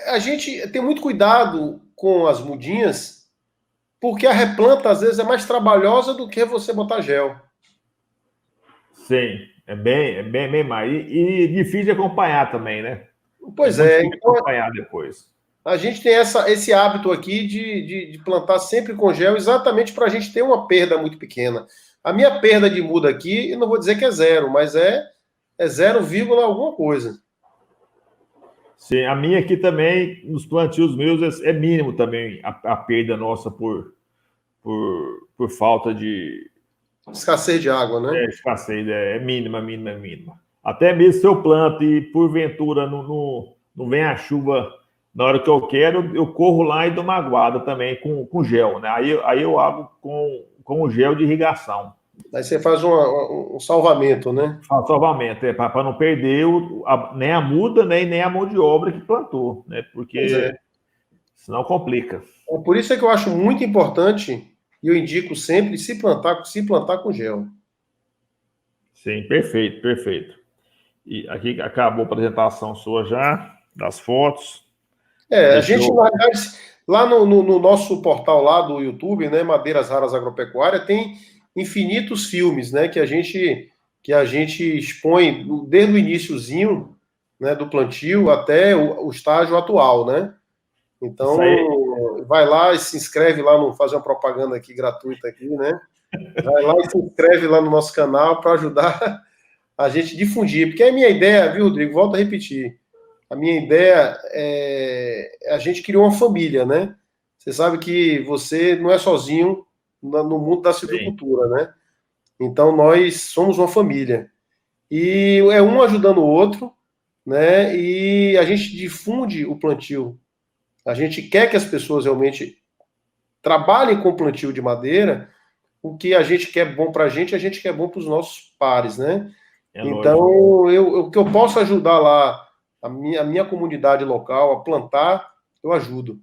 A gente tem muito cuidado com as mudinhas, porque a replanta às vezes é mais trabalhosa do que você botar gel. Sim, bem mais. E difícil de acompanhar também, né? É Pois muito é, difícil de então acompanhar depois. a gente tem esse hábito aqui de plantar sempre com gel, exatamente para a gente ter uma perda muito pequena. A minha perda de muda aqui, eu não vou dizer que é zero, mas é 0, alguma coisa. Sim, a minha aqui também, nos plantios meus, é mínimo também a perda nossa por falta de Escassez de água, né? escassez. É mínima, mínima, mínima. Até mesmo se eu planto e porventura não vem a chuva na hora que eu quero, eu corro lá e dou uma aguada também com gel, né? Aí eu hago com o gel de irrigação. Aí você faz um salvamento, né? Faço salvamento, para não perder nem a muda, né, e nem a mão de obra que plantou, né? Pois é. Porque senão complica. É por isso é que eu acho muito importante, e eu indico sempre, se plantar com gel. Sim, perfeito, perfeito. E aqui acabou a apresentação sua já, das fotos. A Deixa gente, eu. na verdade, lá no nosso portal lá do YouTube, né, Madeiras Raras Agropecuária, tem infinitos filmes, né, que a gente expõe desde o iniciozinho, né, do plantio até o estágio atual, né? Isso aí, Então, vai lá e se inscreve lá no fazer uma propaganda aqui gratuita aqui, né? Vai lá e se inscreve lá no nosso canal para ajudar a gente a difundir, porque a minha ideia, viu, Rodrigo, volto a repetir. A minha ideia a gente criou uma família, né? Você sabe que você não é sozinho no mundo da sim. silvicultura, né? Então nós somos uma família. e é um ajudando o outro, né? E a gente difunde o plantio. A gente quer que as pessoas realmente trabalhem com plantio de madeira, o que a gente quer bom para a gente quer bom para os nossos pares, né? É Então, lógico. o que eu posso ajudar lá, a minha comunidade local, a plantar, eu ajudo.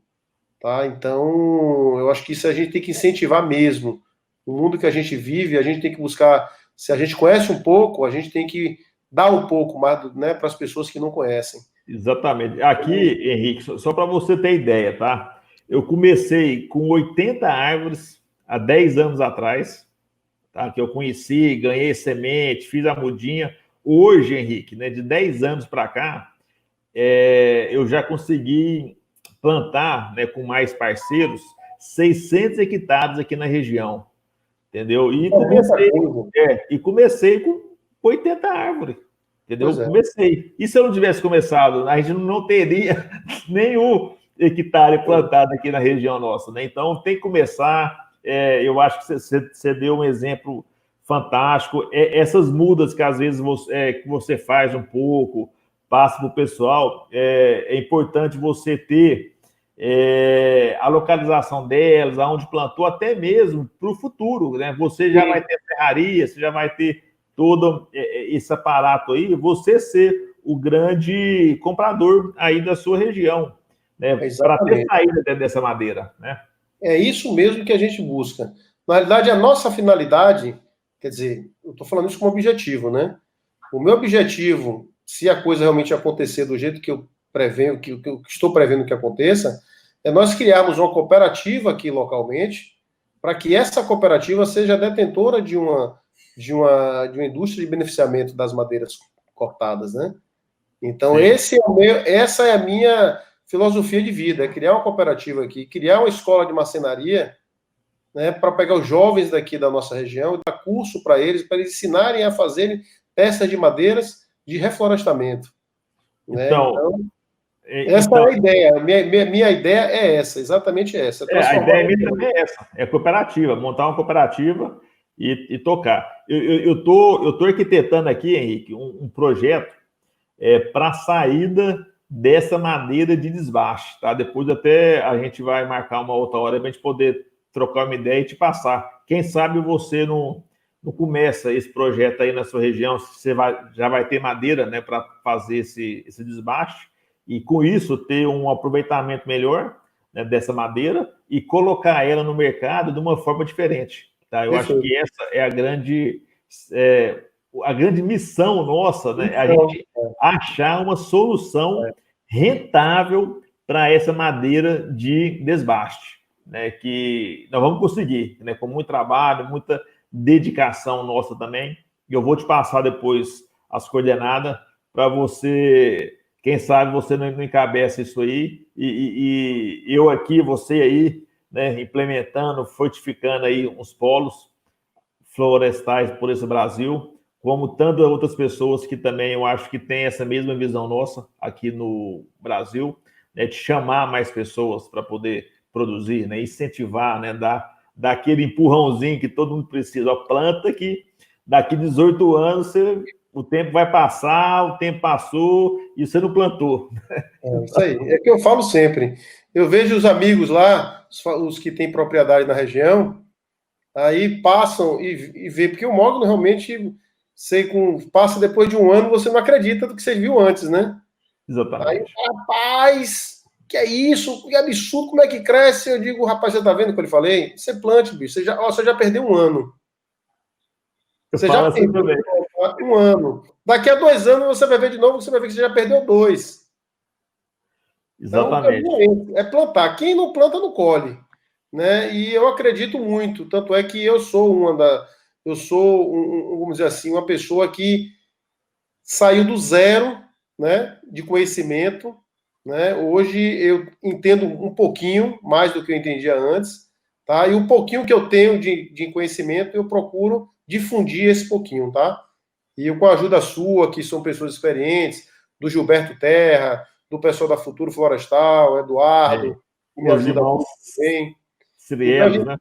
Tá? Então, eu acho que isso a gente tem que incentivar mesmo. No mundo que a gente vive, a gente tem que buscar. Se a gente conhece um pouco, a gente tem que dar um pouco mais, né, para as pessoas que não conhecem. Exatamente. Aqui, Henrique, só para você ter ideia, tá? Eu comecei com 80 árvores há 10 anos atrás, tá? Que eu conheci, ganhei semente, fiz a mudinha. Hoje, Henrique, né, de 10 anos para cá, eu já consegui plantar, né, com mais parceiros, 600 hectares aqui na região, entendeu? E comecei com 80 árvores, entendeu? Pois é. Comecei. E se eu não tivesse começado, a gente não teria nenhum hectare plantado aqui na região nossa, né? Então tem que começar. Eu acho que você deu um exemplo fantástico. Essas mudas que às vezes que você faz um pouco, passa para o pessoal, é importante você ter a localização delas, aonde plantou, até mesmo para o futuro, né? Você já vai ter serraria, você já vai ter todo esse aparato aí, você ser o grande comprador aí da sua região, né? Para ter saída dessa madeira, né? É isso mesmo que a gente busca. Na realidade, a nossa finalidade, quer dizer, eu estou falando isso como objetivo, né? O meu objetivo, se a coisa realmente acontecer do jeito que eu prevenho, que eu estou prevendo que aconteça, é nós criarmos uma cooperativa aqui localmente, para que essa cooperativa seja detentora de uma indústria de beneficiamento das madeiras cortadas, né? Então, essa é a minha filosofia de vida, é criar uma cooperativa aqui, criar uma escola de marcenaria, né, para pegar os jovens daqui da nossa região e dar curso para eles ensinarem a fazerem peças de madeiras de reflorestamento. Né? Então, essa é a ideia. Minha ideia é essa, exatamente essa. A ideia minha também é essa, é cooperativa, montar uma cooperativa e tocar. Eu tô arquitetando aqui, Henrique, um projeto para a saída dessa madeira de desbaste, tá? Depois até a gente vai marcar uma outra hora para a gente poder trocar uma ideia e te passar. Quem sabe você não começa esse projeto aí na sua região, você já vai ter madeira, né, para fazer esse desbaste e com isso ter um aproveitamento melhor, né, dessa madeira e colocar ela no mercado de uma forma diferente, tá? Eu acho que essa é a grande missão nossa, né? A gente achar uma solução rentável para essa madeira de desbaste, né? Que nós vamos conseguir, né? Com muito trabalho, muita dedicação nossa também. E eu vou te passar depois as coordenadas para você, quem sabe você não encabeça isso aí e eu aqui, você aí, né? Implementando, fortificando aí uns polos florestais por esse Brasil, como tantas outras pessoas que também eu acho que têm essa mesma visão nossa aqui no Brasil, né, de chamar mais pessoas para poder produzir, né, incentivar, né, dar aquele empurrãozinho que todo mundo precisa. Ó, planta que daqui 18 anos o tempo vai passar, o tempo passou e você não plantou. É isso aí. É que eu falo sempre. Eu vejo os amigos lá, os que têm propriedade na região, aí passam e vê, porque o mogno realmente passa depois de um ano, você não acredita do que você viu antes, né? Exatamente. Aí, rapaz, que é isso? Que absurdo, como é que cresce? Eu digo, rapaz, você tá vendo o que eu lhe falei? Você plante, bicho, você já perdeu um ano. Você já perdeu um ano. Daqui a 2 anos você vai ver de novo, você vai ver que você já perdeu 2. Exatamente. Então, é plantar. Quem não planta, não colhe. Né? E eu acredito muito, tanto é que eu sou vamos dizer assim, uma pessoa que saiu do zero, né, de conhecimento, né? Hoje eu entendo um pouquinho mais do que eu entendia antes, tá? E o pouquinho que eu tenho de conhecimento, eu procuro difundir esse pouquinho, tá? E com a ajuda sua, que são pessoas experientes, do Gilberto Terra, do pessoal da Futuro Florestal, Eduardo, que me ajuda muito bem. Cirielos, então, né?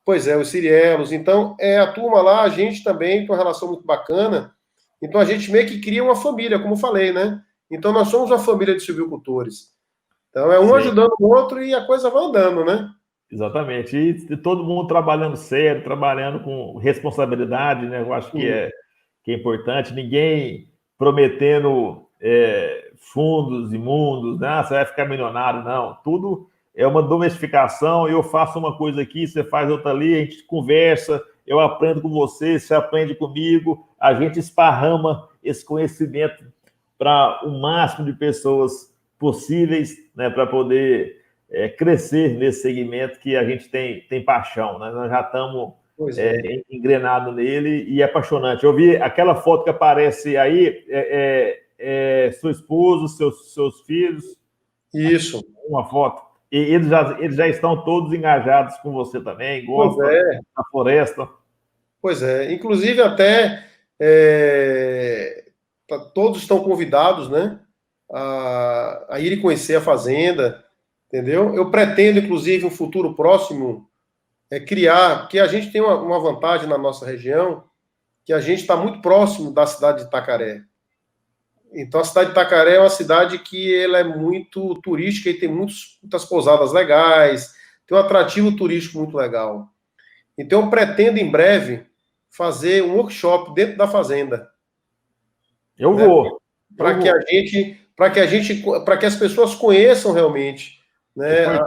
Pois é, os Cirielos. Então, a turma lá, a gente também tem uma relação muito bacana Então a gente meio que cria uma família, como eu falei, né? Então nós somos uma família de silvicultores. Então é um Sim. ajudando o outro e a coisa vai andando, né? Exatamente. E todo mundo trabalhando sério, trabalhando com responsabilidade, né? Eu acho que é importante. Ninguém prometendo fundos imundos, né? Você vai ficar milionário, não. Tudo é uma domesticação. Eu faço uma coisa aqui, você faz outra ali, a gente conversa, eu aprendo com você, você aprende comigo, a gente esparrama esse conhecimento para o máximo de pessoas possíveis, né? Para poder crescer nesse segmento que a gente tem paixão, né? Nós já estamos engrenados nele e é apaixonante. Eu vi aquela foto que aparece aí, seu esposo, seus filhos. Isso. Uma foto. E eles já estão todos engajados com você também, gostam da floresta. Pois é. Inclusive, até todos estão convidados, né, a irem conhecer a fazenda, entendeu? Eu pretendo, inclusive, um futuro próximo, criar, porque a gente tem uma vantagem na nossa região, que a gente está muito próximo da cidade de Itacaré. Então, a cidade de Itacaré é uma cidade que ela é muito turística e tem muitas pousadas legais, tem um atrativo turístico muito legal. Então, eu pretendo, em breve, fazer um workshop dentro da fazenda. Eu vou. Para que as pessoas conheçam realmente, né,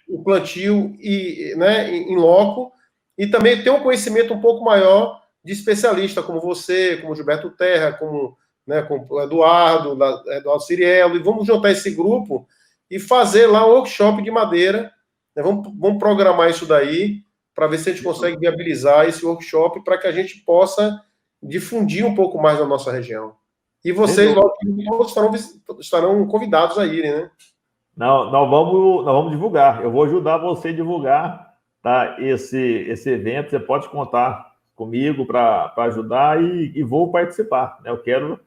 o plantio em loco, e também ter um conhecimento um pouco maior de especialista, como você, como Gilberto Terra, como o Eduardo Ciriello, e vamos juntar esse grupo e fazer lá um workshop de madeira, né, vamos programar isso daí, para ver se a gente consegue viabilizar esse workshop, para que a gente possa difundir um pouco mais na nossa região. E vocês, logo, todos estarão convidados a irem, né? Não, nós vamos divulgar. Eu vou ajudar você a divulgar, tá, esse evento. Você pode contar comigo para ajudar e vou participar, né? Eu quero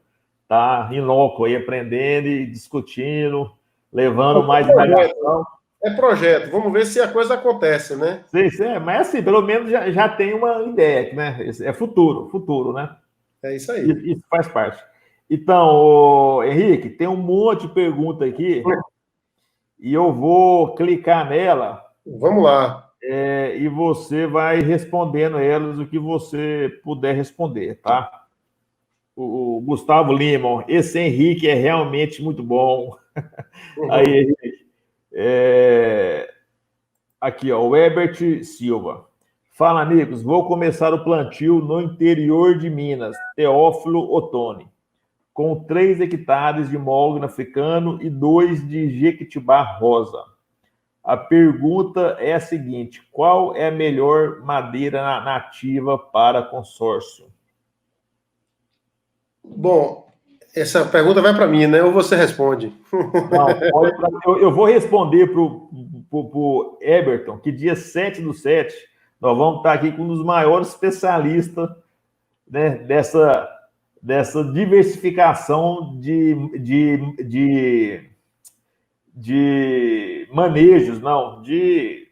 estar em loco aí, aprendendo e discutindo, levando mais indagação. É projeto. Vamos ver se a coisa acontece, né? Sim, mas assim, pelo menos já tem uma ideia, né? É futuro, né? É isso aí. Isso faz parte. Então, Henrique, tem um monte de pergunta aqui e eu vou clicar nela. Vamos lá. E você vai respondendo elas o que você puder responder, tá? O Gustavo Lima, esse Henrique é realmente muito bom. Aí, Henrique. Aqui, ó, o Herbert Silva. Fala, amigos, vou começar o plantio no interior de Minas, Teófilo Otoni, com 3 hectares de mogno africano e 2 de jequitibá rosa. A pergunta é a seguinte: qual é a melhor madeira nativa para consórcio? Bom, essa pergunta vai para mim, né? Ou você responde? Não, eu vou responder para o Eberton, que dia 7/7, nós vamos estar aqui com um dos maiores especialistas, né, dessa diversificação de manejos, de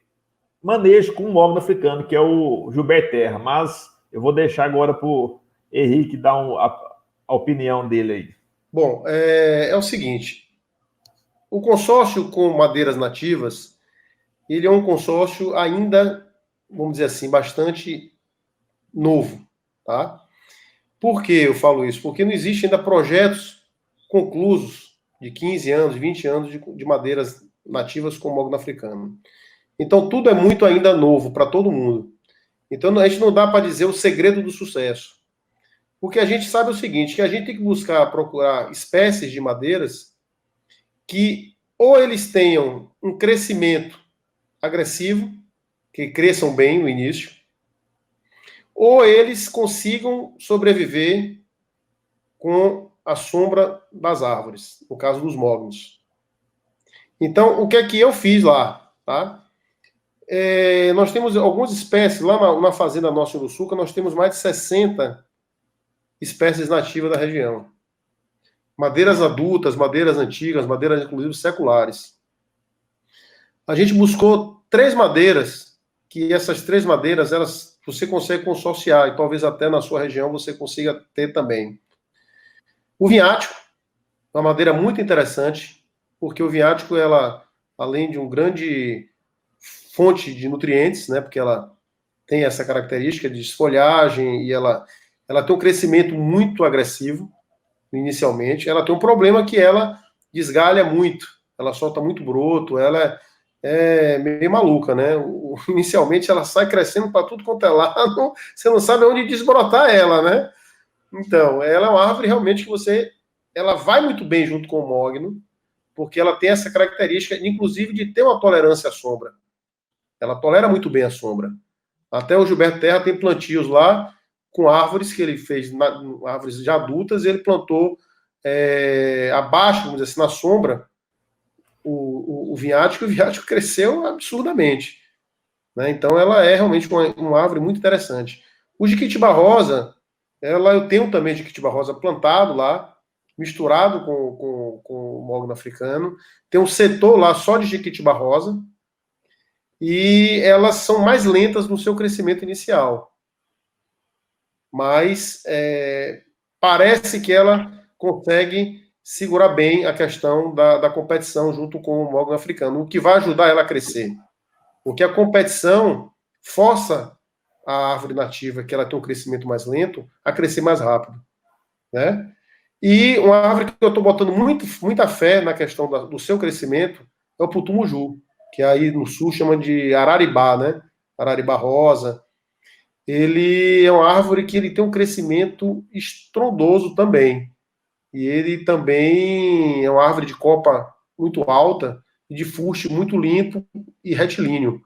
manejo com o mogno africano, que é o Gilberto Terra. Mas eu vou deixar agora para o Henrique dar a opinião dele aí. Bom, é o seguinte, o consórcio com madeiras nativas, ele é um consórcio ainda, vamos dizer assim, bastante novo, tá? Por que eu falo isso? Porque não existem ainda projetos conclusos de 15 anos, 20 anos de madeiras nativas com mogno africano. Então, tudo é muito ainda novo para todo mundo. Então, a gente não dá para dizer o segredo do sucesso. Porque a gente sabe o seguinte, que a gente tem que procurar espécies de madeiras que ou eles tenham um crescimento agressivo, que cresçam bem no início, ou eles consigam sobreviver com a sombra das árvores, no caso dos mognos. Então, o que é que eu fiz lá, tá? Nós temos algumas espécies, lá na fazenda nossa do Sul, nós temos mais de 60 espécies nativas da região. Madeiras adultas, madeiras antigas, madeiras inclusive seculares. A gente buscou 3 madeiras, que essas 3 madeiras, você consegue consorciar, e talvez até na sua região você consiga ter também. O vinhático, uma madeira muito interessante, porque o vinhático, ela, além de um grande fonte de nutrientes, né, porque ela tem essa característica de desfolhagem e ela tem um crescimento muito agressivo, inicialmente. Ela tem um problema que ela desgalha muito, ela solta muito broto, ela é meio maluca, né? Inicialmente ela sai crescendo para tudo quanto é lado, você não sabe onde desbrotar ela, né? Então, ela é uma árvore realmente que ela vai muito bem junto com o mogno, porque ela tem essa característica, inclusive, de ter uma tolerância à sombra. Ela tolera muito bem a sombra. Até o Gilberto Terra tem plantios lá com árvores que ele fez, árvores já adultas, e ele plantou abaixo, vamos dizer assim, na sombra, o vinhático, e o vinhático cresceu absurdamente. Né? Então, ela é realmente uma árvore muito interessante. O Jequitibá rosa, eu tenho também Jequitibá rosa plantado lá, misturado com o mogno africano. Tem um setor lá só de Jequitibá rosa, e elas são mais lentas no seu crescimento inicial. Mas parece que ela consegue segurar bem a questão da competição junto com o mogno africano, o que vai ajudar ela a crescer. Porque a competição força a árvore nativa, que ela tem um crescimento mais lento, a crescer mais rápido. Né? E uma árvore que eu estou botando muita fé na questão do seu crescimento é o putumuju, que aí no sul chama de araribá, né? Araribá rosa. Ele é uma árvore que ele tem um crescimento estrondoso também. E ele também é uma árvore de copa muito alta e de fuste muito limpo e retilíneo.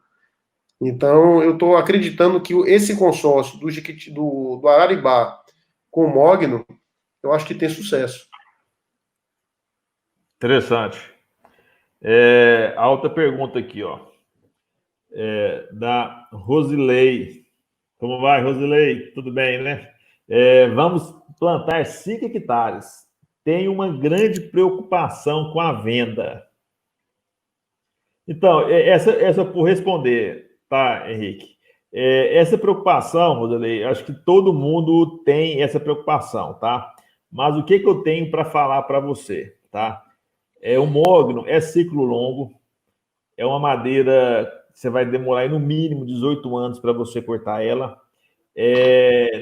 Então, eu estou acreditando que esse consórcio do araribá com o mogno, eu acho que tem sucesso. Interessante. A outra pergunta aqui, ó, da Rosilei. Como vai, Rosilei? Tudo bem, né? Vamos plantar 5 hectares. Tem uma grande preocupação com a venda. Então, essa por responder, tá, Henrique? Essa preocupação, Rosilei, acho que todo mundo tem essa preocupação, tá? Mas o que eu tenho para falar para você, tá? O mogno é ciclo longo, é uma madeira que você vai demorar no mínimo 18 anos para você cortar ela.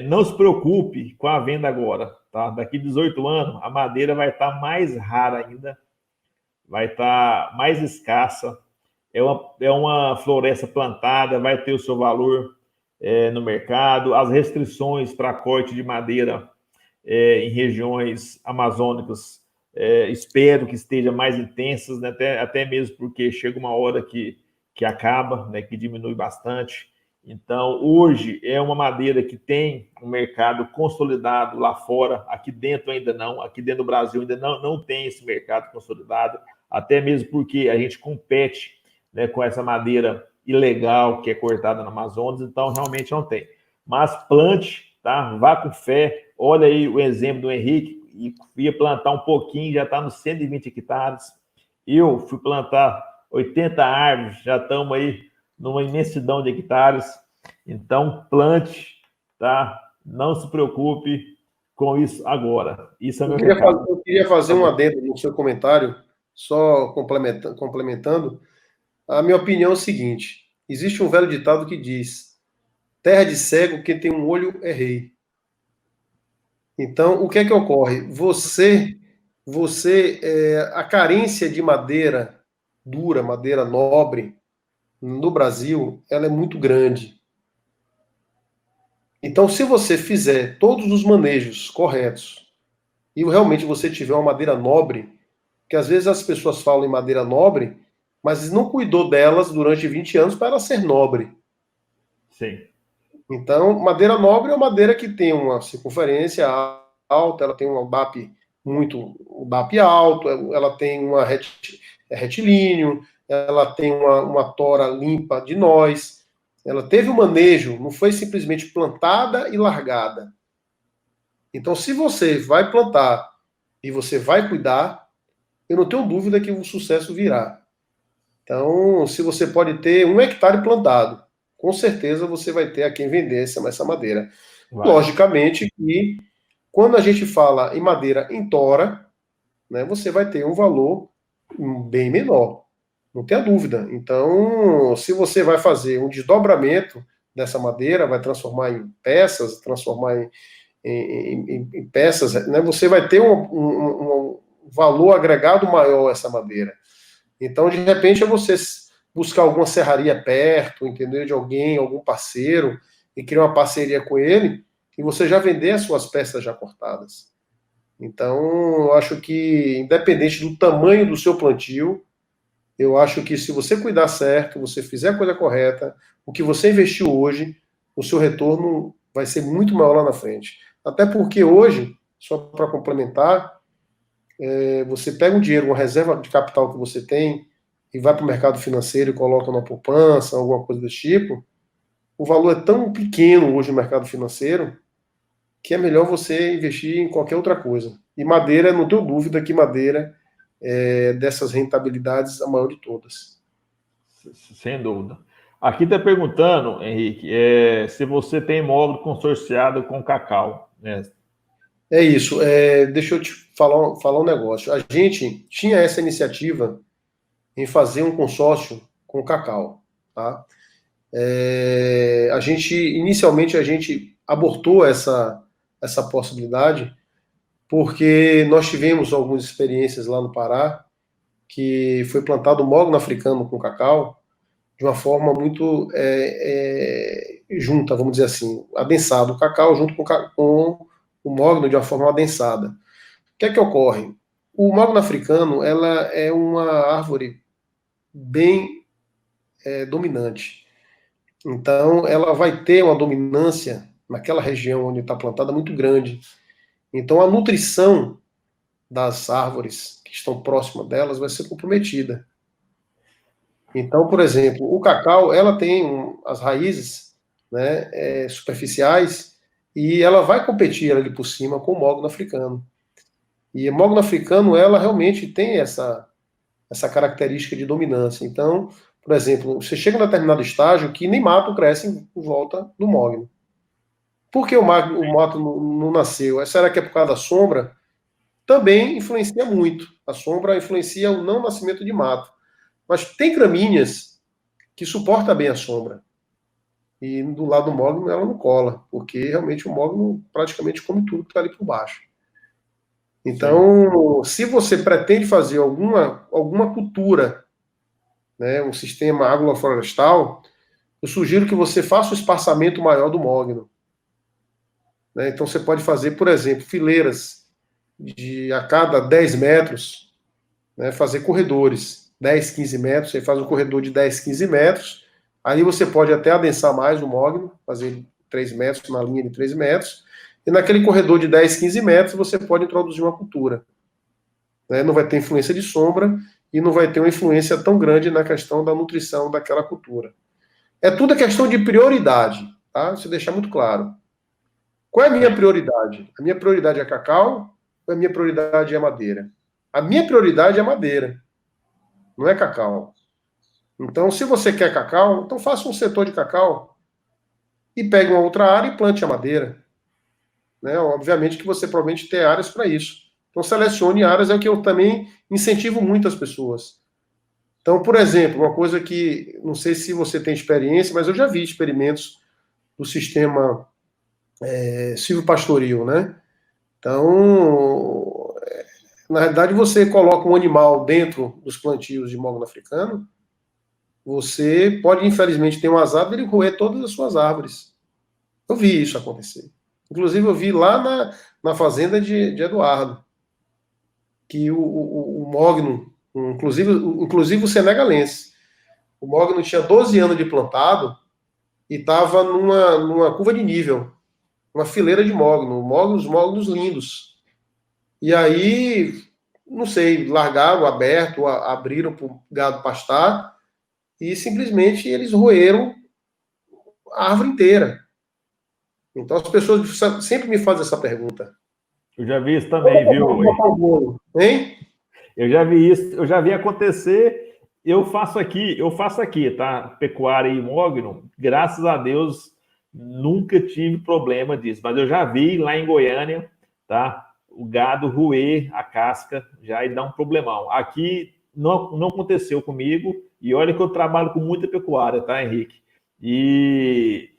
Não se preocupe com a venda agora, tá? Daqui 18 anos, a madeira vai estar mais rara ainda, vai estar mais escassa. É uma floresta plantada, vai ter o seu valor no mercado. As restrições para corte de madeira em regiões amazônicas, espero que estejam mais intensas, né? até mesmo porque chega uma hora que acaba, né? Que diminui bastante. Então, hoje é uma madeira que tem um mercado consolidado lá fora, aqui dentro ainda não, aqui dentro do Brasil ainda não tem esse mercado consolidado, até mesmo porque a gente compete, né, com essa madeira ilegal que é cortada no Amazonas, então realmente não tem. Mas plante, tá? Vá com fé, olha aí o exemplo do Henrique, e ia plantar um pouquinho, já está nos 120 hectares. Eu fui plantar 80 árvores, já estamos aí numa imensidão de hectares. Então, plante, tá? Não se preocupe com isso agora. Isso é meu recado. Eu queria fazer um adendo no seu comentário, só complementando. A minha opinião é o seguinte: existe um velho ditado que diz: terra de cego, quem tem um olho é rei. Então, o que é que ocorre? A carência de madeira dura, madeira nobre, no Brasil, ela é muito grande. Então, se você fizer todos os manejos corretos e realmente você tiver uma madeira nobre, que às vezes as pessoas falam em madeira nobre, mas não cuidou delas durante 20 anos para ela ser nobre. Sim. Então, madeira nobre é uma madeira que tem uma circunferência alta, ela tem um DAP alto, ela tem uma retilíneo, ela tem uma tora limpa de nós, ela teve um manejo, não foi simplesmente plantada e largada. Então, se você vai plantar e você vai cuidar, eu não tenho dúvida que o sucesso virá. Então, se você pode ter 1 hectare plantado, com certeza você vai ter a quem vender essa madeira. Vai. Logicamente que quando a gente fala em madeira em tora, né, você vai ter um valor bem menor, não tenha dúvida. Então, se você vai fazer um desdobramento dessa madeira, vai transformar em peças, transformar em peças, né, você vai ter um valor agregado maior essa madeira. Então, de repente, é você buscar alguma serraria perto, entendeu? De alguém, algum parceiro, e criar uma parceria com ele, e você já vender as suas peças já cortadas. Então, eu acho que, independente do tamanho do seu plantio, eu acho que se você cuidar certo, você fizer a coisa correta, o que você investiu hoje, o seu retorno vai ser muito maior lá na frente. Até porque hoje, só para complementar, você pega um dinheiro, uma reserva de capital que você tem, e vai para o mercado financeiro e coloca na poupança, alguma coisa desse tipo, o valor é tão pequeno hoje no mercado financeiro que é melhor você investir em qualquer outra coisa. E madeira, não tenho dúvida que madeira é dessas rentabilidades a maior de todas. Sem dúvida. Aqui está perguntando, Henrique, se você tem imóvel consorciado com cacau, né? É isso. Deixa eu te falar um negócio. A gente tinha essa iniciativa em fazer um consórcio com cacau, tá? Inicialmente a gente abortou essa possibilidade porque nós tivemos algumas experiências lá no Pará que foi plantado mogno africano com cacau de uma forma muito junta, vamos dizer assim, adensado o cacau junto com o mogno de uma forma adensada. O que é que ocorre? O mogno africano, ela é uma árvore bem dominante. Então, ela vai ter uma dominância naquela região onde está plantada muito grande. Então, a nutrição das árvores que estão próximas delas vai ser comprometida. Então, por exemplo, o cacau, ela tem as raízes, né, superficiais e ela vai competir ali por cima com o mogno africano. E o mogno africano, ela realmente tem essa característica de dominância. Então, por exemplo, você chega em um determinado estágio que nem mato cresce em volta do mogno. Por que o mato não nasceu? Será que é por causa da sombra? Também influencia muito. A sombra influencia o não nascimento de mato. Mas tem gramíneas que suportam bem a sombra. E do lado do mogno ela não cola, porque realmente o mogno praticamente come tudo que está ali por baixo. Então, se você pretende fazer alguma cultura, né, um sistema agroflorestal, eu sugiro que você faça um espaçamento maior do mogno. Né? Então, você pode fazer, por exemplo, fileiras a cada 10 metros, né, fazer corredores, 10, 15 metros, você faz um corredor de 10, 15 metros, aí você pode até adensar mais o mogno, fazer 3 metros, na linha de 3 metros, e naquele corredor de 10, 15 metros você pode introduzir uma cultura. Né? Não vai ter influência de sombra e não vai ter uma influência tão grande na questão da nutrição daquela cultura. É tudo questão de prioridade, tá? Isso deixar muito claro. Qual é a minha prioridade? A minha prioridade é cacau ou a minha prioridade é madeira? A minha prioridade é madeira, não é cacau. Então, se você quer cacau, então faça um setor de cacau e pegue uma outra área e plante a madeira. Né? Obviamente que você provavelmente tem áreas para isso. Então, selecione áreas, é o que eu também incentivo muito as pessoas. Então, por exemplo, uma coisa que, não sei se você tem experiência, mas eu já vi experimentos do sistema silvopastoril, né? Então, na realidade, você coloca um animal dentro dos plantios de mogno africano, você pode, infelizmente, ter um azar dele roer todas as suas árvores. Eu vi isso acontecer. Inclusive, eu vi lá na fazenda de Eduardo, que o mogno, inclusive o senegalense, o mogno tinha 12 anos de plantado e estava numa curva de nível, uma fileira de os mognos lindos. E aí, não sei, largaram aberto, abriram para o gado pastar e simplesmente eles roeram a árvore inteira. Então as pessoas sempre me fazem essa pergunta. Eu já vi isso também, viu? Hein? Eu já vi isso, eu já vi acontecer. Eu faço aqui, tá? Pecuária e mogno, graças a Deus, nunca tive problema disso. Mas eu já vi lá em Goiânia, tá? O gado roer a casca já e dá um problemão. Aqui não aconteceu comigo, e olha que eu trabalho com muita pecuária, tá, Henrique? E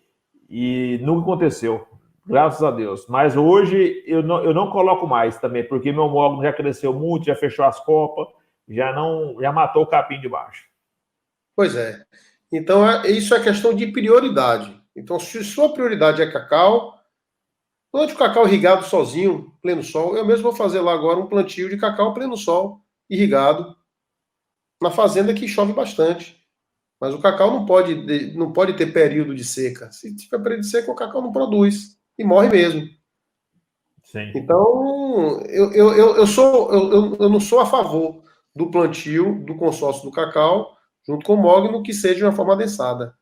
nunca aconteceu, graças a Deus. Mas hoje eu não coloco mais também, porque meu mogno já cresceu muito, já fechou as copas, já matou o capim de baixo. Pois é. Então, isso é questão de prioridade. Então, se sua prioridade é cacau, plante o cacau irrigado sozinho, pleno sol. Eu mesmo vou fazer lá agora um plantio de cacau pleno sol, irrigado, na fazenda que chove bastante. Mas o cacau não pode ter período de seca. Se tiver período de seca, o cacau não produz. E morre mesmo. Sim. Então, eu não sou a favor do plantio do consórcio do cacau junto com o mogno que seja de uma forma adensada.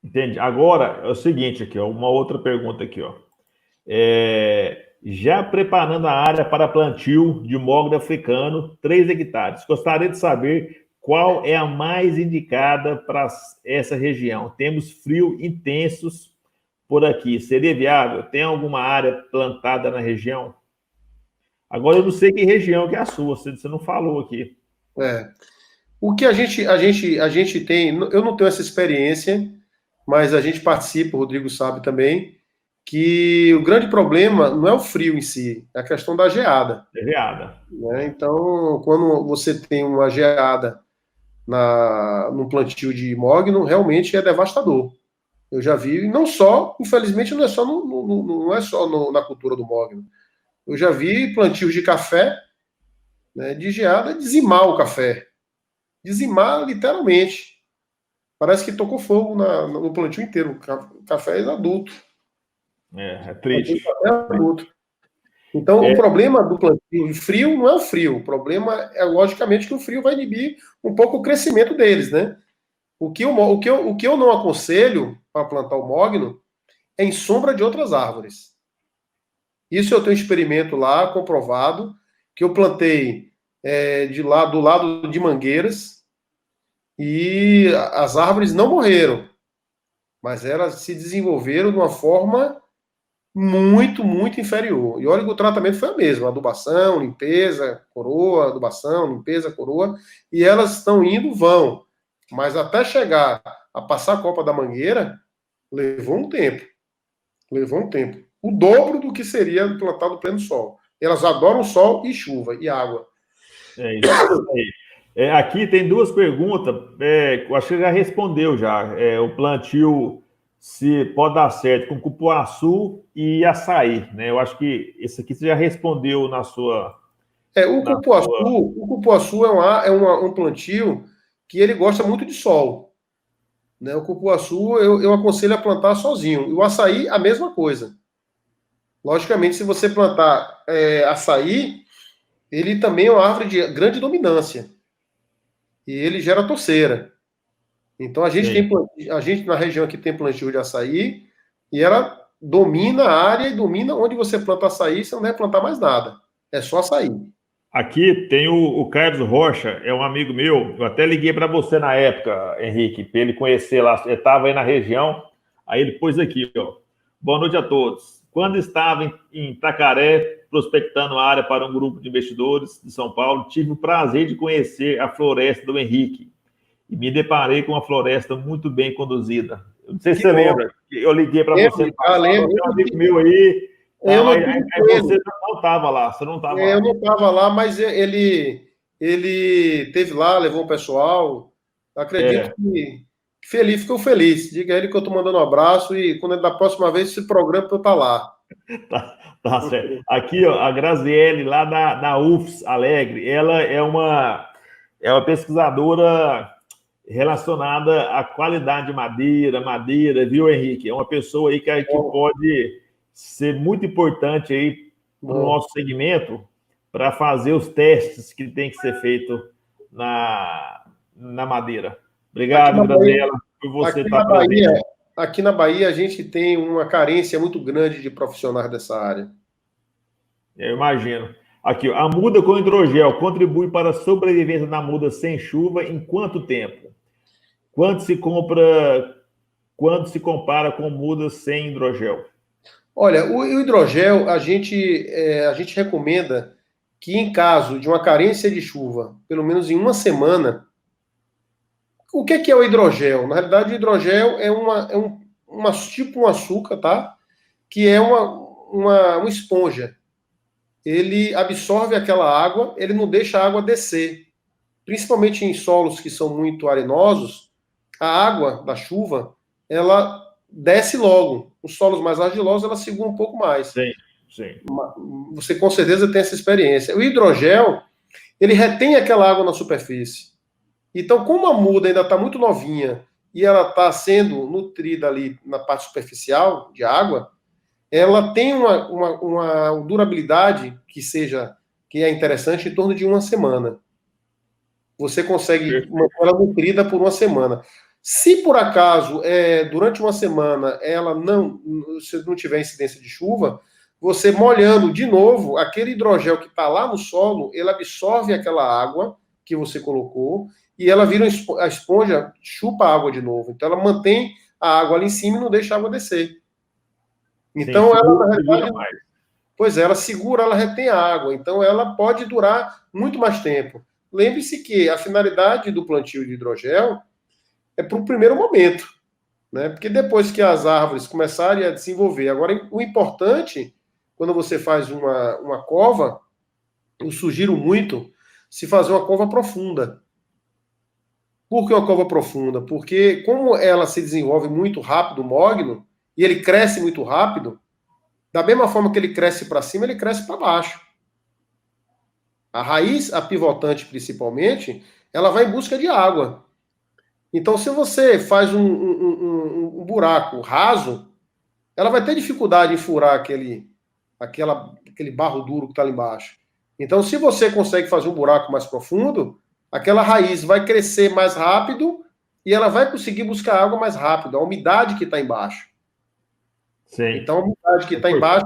Entende? Agora, é o seguinte aqui, ó, uma outra pergunta aqui, ó. Já preparando a área para plantio de mogno africano, 3 hectares. Gostaria de saber qual é a mais indicada para essa região. Temos frio intensos por aqui. Seria viável? Tem alguma área plantada na região? Agora, eu não sei que região que é a sua, você não falou aqui. O que a gente tem, eu não tenho essa experiência, mas a gente participa, o Rodrigo sabe também, que o grande problema não é o frio em si, é a questão da geada. É geada. Né? Então, quando você tem uma geada no plantio de mogno, realmente é devastador. Eu já vi, não só, infelizmente, não é só, não é só na cultura do mogno. Eu já vi plantios de café, né, de geada dizimar o café. Dizimar literalmente. Parece que tocou fogo no plantio inteiro. Café é adulto. É triste. Café é adulto. Então, o problema do plantio frio não é o frio. O problema é, logicamente, que o frio vai inibir um pouco o crescimento deles, né? O que eu não aconselho para plantar o mogno é em sombra de outras árvores. Isso eu tenho experimento lá, comprovado, que eu plantei do lado de mangueiras e as árvores não morreram, mas elas se desenvolveram de uma forma muito, muito inferior. E olha que o tratamento foi o mesmo: adubação, limpeza, coroa, adubação, limpeza, coroa, e elas estão indo, vão. Mas até chegar a passar a copa da mangueira, levou um tempo. Levou um tempo. O dobro do que seria plantado pleno sol. Elas adoram sol e chuva e água. É isso aí. Aqui tem 2 perguntas, eu acho que já respondeu já. O plantio, se pode dar certo com cupuaçu e açaí, né? Eu acho que esse aqui você já respondeu na sua... O cupuaçu é um plantio que ele gosta muito de sol. Né? O cupuaçu eu aconselho a plantar sozinho. E o açaí, a mesma coisa. Logicamente, se você plantar açaí, ele também é uma árvore de grande dominância. E ele gera toceira. Então, a gente na região aqui tem plantio de açaí, e ela domina a área e domina onde você planta açaí, você não deve plantar mais nada. É só açaí. Aqui tem o Carlos Rocha, é um amigo meu. Eu até liguei para você na época, Henrique, para ele conhecer lá. Ele estava aí na região, aí ele pôs aqui, ó. Boa noite a todos. Quando estava em Itacaré, prospectando a área para um grupo de investidores de São Paulo, tive o prazer de conhecer a floresta do Henrique e me deparei com uma floresta muito bem conduzida. Eu não sei se você lembra, eu liguei para você no passado, lembro. Tem um amigo meu aí, aí você não estava lá, você não estava lá. Eu não estava lá, mas ele teve lá, levou o pessoal. Acredito que ficou feliz. Diga a ele que eu estou mandando um abraço e quando da próxima vez esse programa eu estar lá. Tá certo. Aqui, ó, a Graziele, lá da UFS Alegre, ela é uma pesquisadora relacionada à qualidade de madeira, viu, Henrique? É uma pessoa aí que pode ser muito importante aí para o nosso segmento, para fazer os testes que tem que ser feito na madeira. Obrigado, Graziela, por você estar presente. Aqui na Bahia, a gente tem uma carência muito grande de profissionais dessa área. Eu imagino. Aqui, ó, a muda com hidrogel contribui para a sobrevivência da muda sem chuva em quanto tempo? Quando se compara com mudas sem hidrogel? Olha, o hidrogel, a gente recomenda que em caso de uma carência de chuva, pelo menos em uma semana, o que é o hidrogel? Na realidade, o hidrogel tipo um açúcar, tá? Que é uma esponja. Ele absorve aquela água, ele não deixa a água descer. Principalmente em solos que são muito arenosos, a água da chuva, ela desce logo. Os solos mais argilosos, ela segura um pouco mais. Sim, sim. Você com certeza tem essa experiência. O hidrogel, ele retém aquela água na superfície. Então, como a muda ainda está muito novinha e ela está sendo nutrida ali na parte superficial de água, ela tem uma durabilidade que é interessante em torno de uma semana. Você consegue manter ela nutrida por uma semana. Se por acaso, durante uma semana, se não tiver incidência de chuva, você molhando de novo, aquele hidrogel que está lá no solo, ele absorve aquela água que você colocou e ela vira a esponja, chupa a água de novo. Então ela mantém a água ali em cima e não deixa a água descer. Então Sim, ela, na segura realidade, mais. pois é, ela segura, ela retém a água. Então ela pode durar muito mais tempo. Lembre-se que a finalidade do plantio de hidrogel é para o primeiro momento, né? Porque depois que as árvores começarem a desenvolver. Agora, o importante, quando você faz uma cova, eu sugiro muito se fazer uma cova profunda. Por que uma cova profunda? Porque como ela se desenvolve muito rápido, o mogno, e ele cresce muito rápido, da mesma forma que ele cresce para cima, ele cresce para baixo. A raiz, a pivotante principalmente, ela vai em busca de água. Então, se você faz um buraco raso, ela vai ter dificuldade em furar aquele barro duro que está ali embaixo. Então, se você consegue fazer um buraco mais profundo, aquela raiz vai crescer mais rápido e ela vai conseguir buscar água mais rápido, a umidade que está embaixo. Sim. Então, a umidade que está embaixo,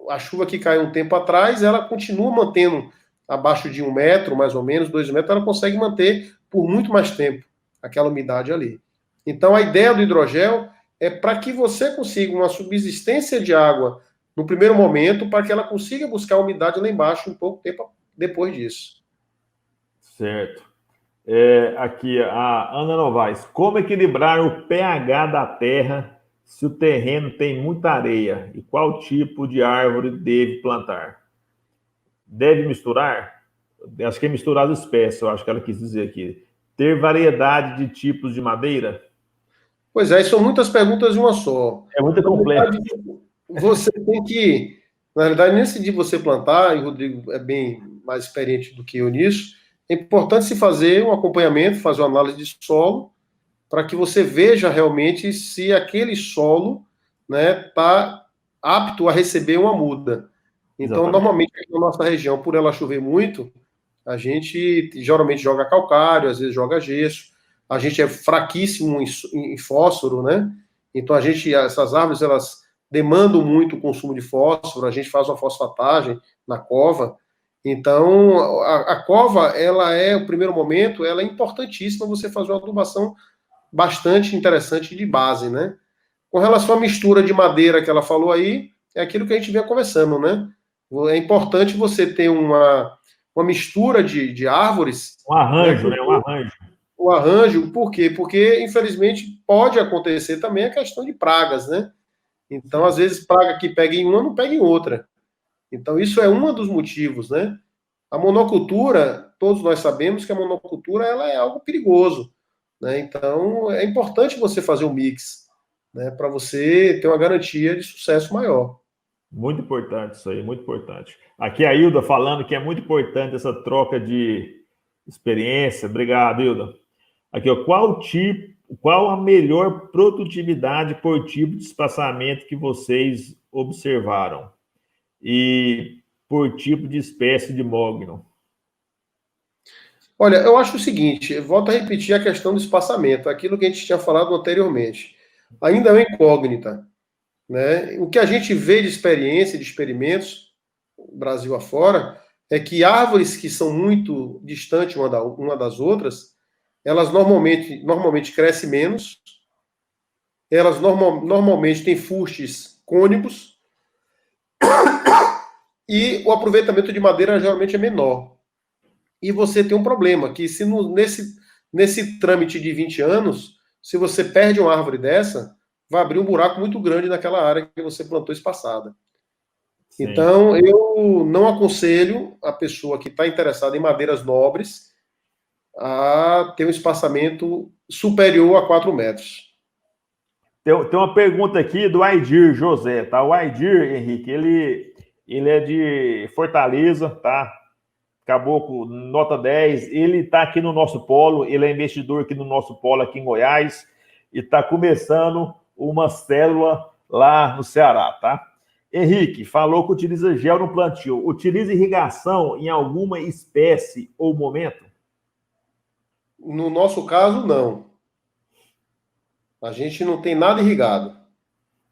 a chuva que caiu um tempo atrás, ela continua mantendo abaixo de 1 metro, mais ou menos, 2 metros, ela consegue manter por muito mais tempo aquela umidade ali. Então, a ideia do hidrogel é para que você consiga uma subsistência de água no primeiro momento, para que ela consiga buscar a umidade lá embaixo um pouco tempo depois disso. Certo. Aqui, a Ana Novaes. Como equilibrar o pH da terra se o terreno tem muita areia? E qual tipo de árvore deve plantar? Deve misturar? Acho que é misturar as espécies, eu acho que ela quis dizer aqui. Ter variedade de tipos de madeira? Pois é, são muitas perguntas em uma só. É muito complexo. Você tem que, na realidade, nesse de você plantar, e o Rodrigo é bem mais experiente do que eu nisso, é importante se fazer um acompanhamento, fazer uma análise de solo, para que você veja realmente se aquele solo, né, está apto a receber uma muda. Então, Exatamente. normalmente, aqui na nossa região, por ela chover muito, a gente geralmente joga calcário, às vezes joga gesso, a gente é fraquíssimo em fósforo, né? Então, essas árvores, elas demandam muito o consumo de fósforo, a gente faz uma fosfatagem na cova. Então, a cova, o primeiro momento, ela é importantíssima você fazer uma adubação bastante interessante de base, né? Com relação à mistura de madeira que ela falou aí, é aquilo que a gente vinha conversando, né? É importante você ter uma mistura de árvores. Um arranjo, né? Um arranjo. O arranjo, por quê? Porque, infelizmente, pode acontecer também a questão de pragas, né? Então, às vezes, praga que pega em uma não pega em outra. Então, isso é um dos motivos, né? A monocultura, todos nós sabemos que a monocultura ela é algo perigoso, né? Então, é importante você fazer um mix, né? Para você ter uma garantia de sucesso maior. Muito importante isso aí, muito importante. Aqui a Hilda falando que é muito importante essa troca de experiência. Obrigado, Hilda. Aqui, ó, qual a melhor produtividade por tipo de espaçamento que vocês observaram? E por tipo de espécie de mogno? Olha, eu acho o seguinte, volto a repetir a questão do espaçamento, aquilo que a gente tinha falado anteriormente. Ainda é uma incógnita, né? O que a gente vê de experiência, de experimentos, Brasil afora, é que árvores que são muito distantes uma das outras, elas normalmente crescem menos, elas normalmente têm fustes cônicos e o aproveitamento de madeira geralmente é menor. E você tem um problema, que se nesse trâmite de 20 anos, se você perde uma árvore dessa, vai abrir um buraco muito grande naquela área que você plantou espaçada. Sim. Então, eu não aconselho a pessoa que está interessada em madeiras nobres a ter um espaçamento superior a 4 metros. Tem uma pergunta aqui do Aidir José, tá? O Aidir, Henrique, ele é de Fortaleza, tá? Caboclo, nota 10. Ele está aqui no nosso polo, ele é investidor aqui no nosso polo, aqui em Goiás, e está começando uma célula lá no Ceará, tá? Henrique, falou que utiliza gel no plantio. Utiliza irrigação em alguma espécie ou momento? No nosso caso, não. A gente não tem nada irrigado.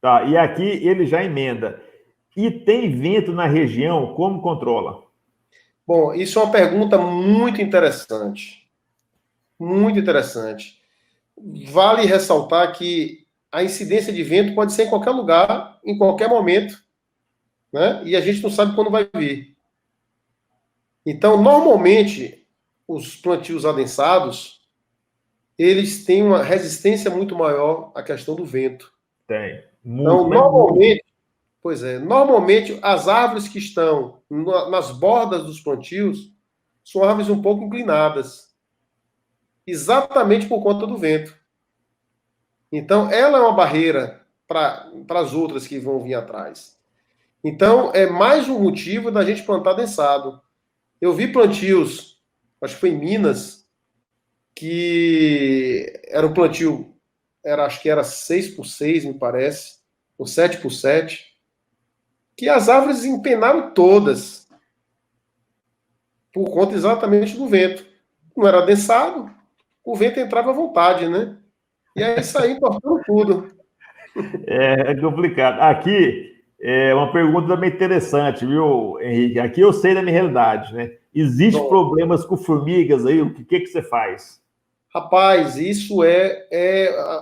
Tá, e aqui ele já emenda. E tem vento na região, como controla? Bom, isso é uma pergunta muito interessante. Muito interessante. Vale ressaltar que a incidência de vento pode ser em qualquer lugar, em qualquer momento, né? E a gente não sabe quando vai vir. Então, normalmente, os plantios adensados, eles têm uma resistência muito maior à questão do vento. Tem. Então, normalmente as árvores que estão nas bordas dos plantios são árvores um pouco inclinadas, exatamente por conta do vento. Então, ela é uma barreira para as outras que vão vir atrás. Então, é mais um motivo da gente plantar densado. Eu vi plantios, acho que foi em Minas, que era um plantio, acho que era 6x6, me parece, ou 7x7, que as árvores empenaram todas, por conta exatamente do vento. Não era adensado, o vento entrava à vontade, né? E aí saiu cortando tudo. É complicado. Aqui é uma pergunta também interessante, viu, Henrique? Aqui eu sei da minha realidade, né? Existem problemas com formigas aí? O que você faz? Rapaz, isso é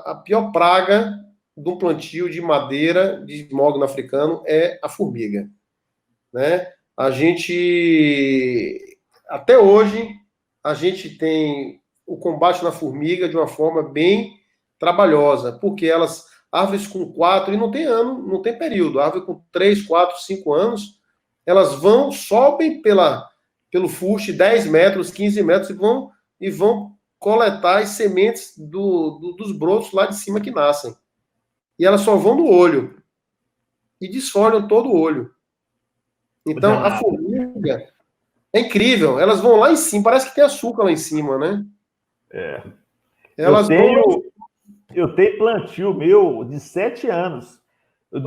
a pior praga de um plantio de madeira de mogno africano é a formiga, né? A gente, até hoje, a gente tem o combate na formiga de uma forma bem trabalhosa, porque árvores com 4, e não tem ano, não tem período, árvore com 3, 4, 5 anos, elas sobem pelo fuste 10 metros, 15 metros e vão coletar as sementes dos brotos lá de cima que nascem. E elas só vão no olho e desfolham todo o olho. Então, a formiga é incrível. Elas vão lá em cima, parece que tem açúcar lá em cima, né? É. Eu tenho plantio meu de 7 anos. Eu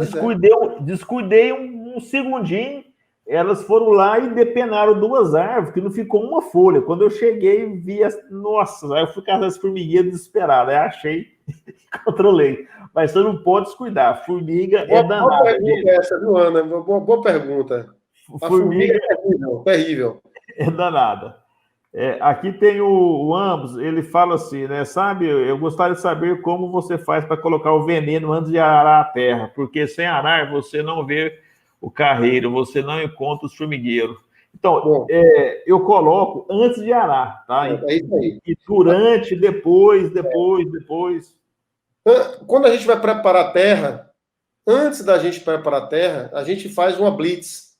descuidei um segundinho, elas foram lá e depenaram 2 árvores, que não ficou uma folha. Quando eu cheguei, vi nossa, aí eu fui caçar as formiguinhas desesperado. Aí achei e controlei. Mas você não pode descuidar. Formiga é danada. Boa pergunta essa, viu, Ana? Boa pergunta. A formiga é terrível, terrível. É danada. Aqui tem o Ambos, ele fala assim, né? Sabe, eu gostaria de saber como você faz para colocar o veneno antes de arar a terra, porque sem arar você não vê o carreiro, você não encontra os formigueiros. Então, eu coloco antes de arar, tá? É isso aí. E durante, depois. Quando a gente vai preparar a terra, antes da gente preparar a terra, a gente faz uma blitz.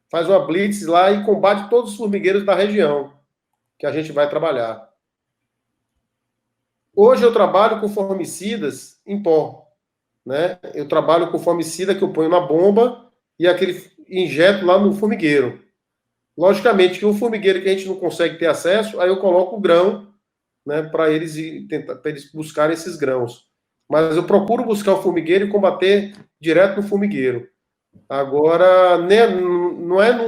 Faz uma blitz lá e combate todos os formigueiros da região que a gente vai trabalhar. Hoje eu trabalho com formicidas em pó, né? Eu trabalho com formicida que eu ponho na bomba e aquele injeto lá no formigueiro. Logicamente que o formigueiro que a gente não consegue ter acesso, aí eu coloco o grão, né, para eles buscarem esses grãos. Mas eu procuro buscar o formigueiro e combater direto no formigueiro. Agora, né, não é no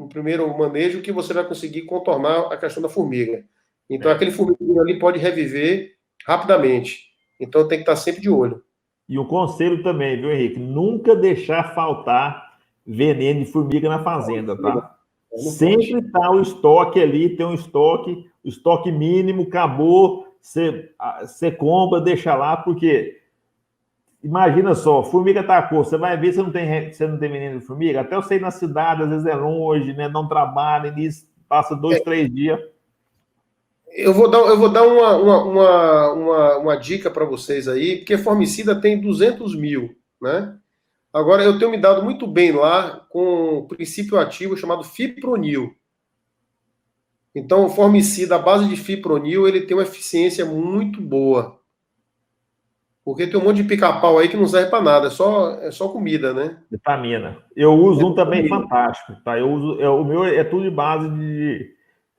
primeiro manejo que você vai conseguir contornar a questão da formiga. Então, aquele formigueiro ali pode reviver rapidamente. Então, tem que estar sempre de olho. E um conselho também, viu, Henrique? Nunca deixar faltar veneno de formiga na fazenda, tá? Sempre tá o estoque ali, tem um estoque, o estoque mínimo, acabou, você compra, deixa lá, porque imagina só, formiga atacou, você vai ver se você não tem veneno de formiga, até eu sei na cidade, às vezes é longe, né, não trabalha, nisso, passa 2, 3 dias. Eu vou dar uma dica para vocês aí, porque formicida tem 200 mil, né? Agora, eu tenho me dado muito bem lá com um princípio ativo chamado fipronil. Então, o formicida à base de fipronil, ele tem uma eficiência muito boa. Porque tem um monte de pica-pau aí que não serve para nada, é só comida, né? Vitamina. Eu uso um também fantástico, tá? O meu é tudo de base de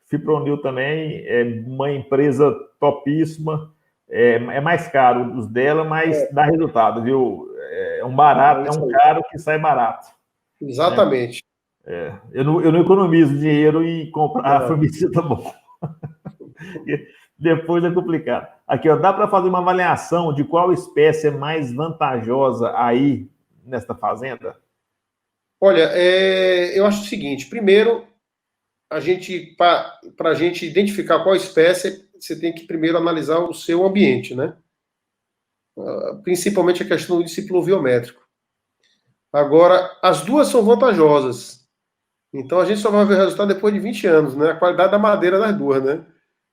fipronil também, é uma empresa topíssima, é mais caro os dela, mas dá resultado, viu? É um barato, é um caro que sai barato. Exatamente. Eu não economizo dinheiro em comprar formicida bom. Depois é complicado. Aqui, ó, dá para fazer uma avaliação de qual espécie é mais vantajosa aí nesta fazenda? Olha, eu acho o seguinte: primeiro, para a gente identificar qual espécie, você tem que primeiro analisar o seu ambiente, né? Principalmente a questão do índice pluviométrico. Agora, as duas são vantajosas. Então, a gente só vai ver o resultado depois de 20 anos, né? A qualidade da madeira das duas, né?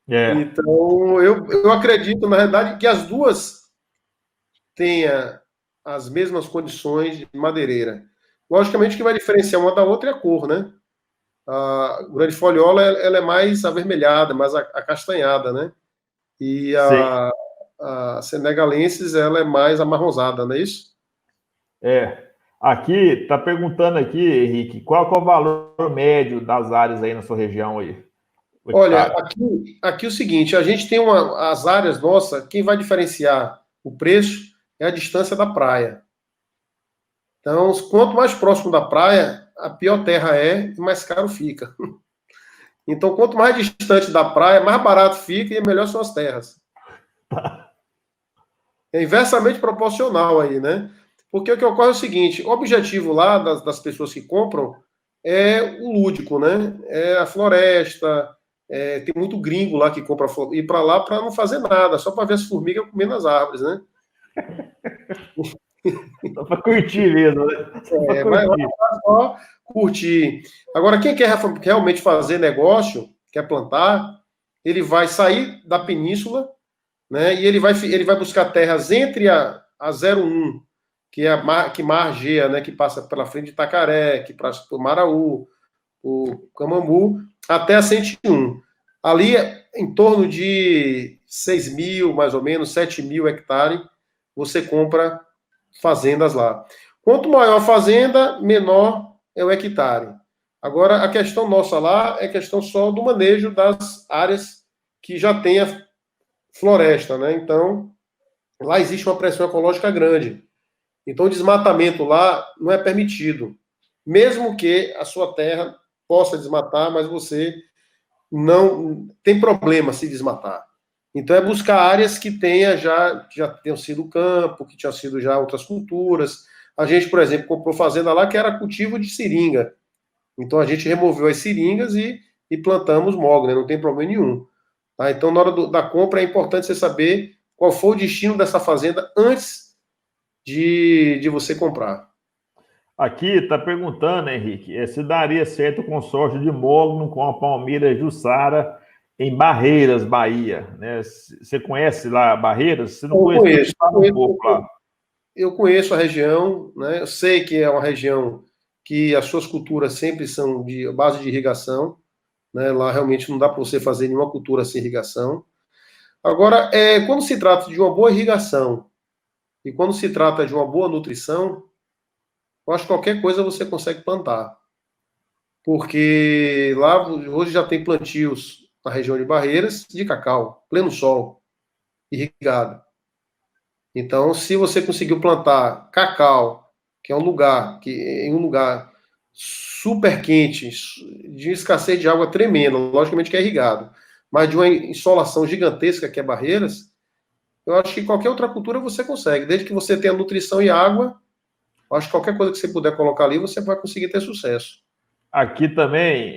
Então, eu acredito, na realidade, que as duas tenham as mesmas condições de madeireira. Logicamente, o que vai diferenciar uma da outra é a cor, né? A grande-foliola, ela é mais avermelhada, mais acastanhada, né? E a senegalensis, ela é mais amarronzada, não é isso? Aqui, está perguntando aqui, Henrique, qual é o valor médio das áreas aí na sua região aí? Olha, aqui é o seguinte, a gente tem as áreas nossas, quem vai diferenciar o preço é a distância da praia. Então, quanto mais próximo da praia, a pior terra é e mais caro fica. Então, quanto mais distante da praia, mais barato fica e melhor são as terras. É inversamente proporcional aí, né? Porque o que ocorre é o seguinte, o objetivo lá das pessoas que compram é o lúdico, né? É a floresta, tem muito gringo lá que compra ir para lá para não fazer nada, só para ver as formigas comendo as árvores, né? Só para curtir mesmo, né? Vai lá só curtir. Agora, quem quer realmente fazer negócio, quer plantar, ele vai sair da península, né? E ele vai buscar terras entre a 01, que é que margeia, né? Que passa pela frente de Itacaré, que passa por Maraú, o Camambu, até a 101. Ali, em torno de 6 mil, mais ou menos, 7 mil hectares, você compra fazendas lá. Quanto maior a fazenda, menor é o hectare. Agora, a questão nossa lá é questão só do manejo das áreas que já tem a floresta, né? Então, lá existe uma pressão ecológica grande. Então, o desmatamento lá não é permitido. Mesmo que a sua terra possa desmatar, mas você não tem problema se desmatar. Então, é buscar áreas que já tenham sido campo, que tinham sido já outras culturas. A gente, por exemplo, comprou fazenda lá que era cultivo de seringa. Então, a gente removeu as seringas e plantamos mogno, né? Não tem problema nenhum. Tá? Então, na hora da compra, é importante você saber qual foi o destino dessa fazenda antes de você comprar. Aqui está perguntando, Henrique, se daria certo o consórcio de mogno com a Palmeira Jussara em Barreiras, Bahia, né? Você conhece lá Barreiras? Você não conhece? Eu conheço a região, né? Eu sei que é uma região que as suas culturas sempre são de base de irrigação, né? Lá realmente não dá para você fazer nenhuma cultura sem irrigação. Agora, quando se trata de uma boa irrigação e quando se trata de uma boa nutrição, eu acho que qualquer coisa você consegue plantar. Porque lá hoje já tem plantios na região de Barreiras de cacau, pleno sol, irrigado. Então, se você conseguiu plantar cacau, que é em um lugar super quente, de escassez de água tremenda, logicamente que é irrigado, mas de uma insolação gigantesca que é Barreiras, eu acho que qualquer outra cultura você consegue, desde que você tenha nutrição e água. Eu acho que qualquer coisa que você puder colocar ali, você vai conseguir ter sucesso. Aqui também,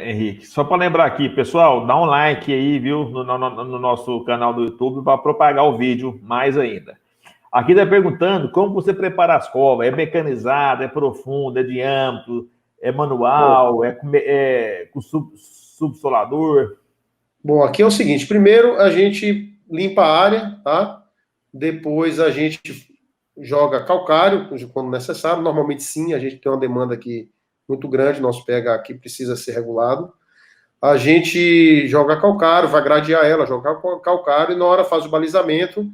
Henrique, só para lembrar aqui, pessoal, dá um like aí, viu, no nosso canal do YouTube para propagar o vídeo mais ainda. Aqui está perguntando como você prepara as covas. É mecanizado, é profundo, é diâmetro, é manual, com subsolador? Bom, aqui é o seguinte: primeiro a gente limpa a área, tá? Depois a gente joga calcário quando necessário. Normalmente, sim, a gente tem uma demanda aqui muito grande, nosso pH aqui precisa ser regulado. A gente joga calcário, vai gradear ela, joga calcário e na hora faz o balizamento.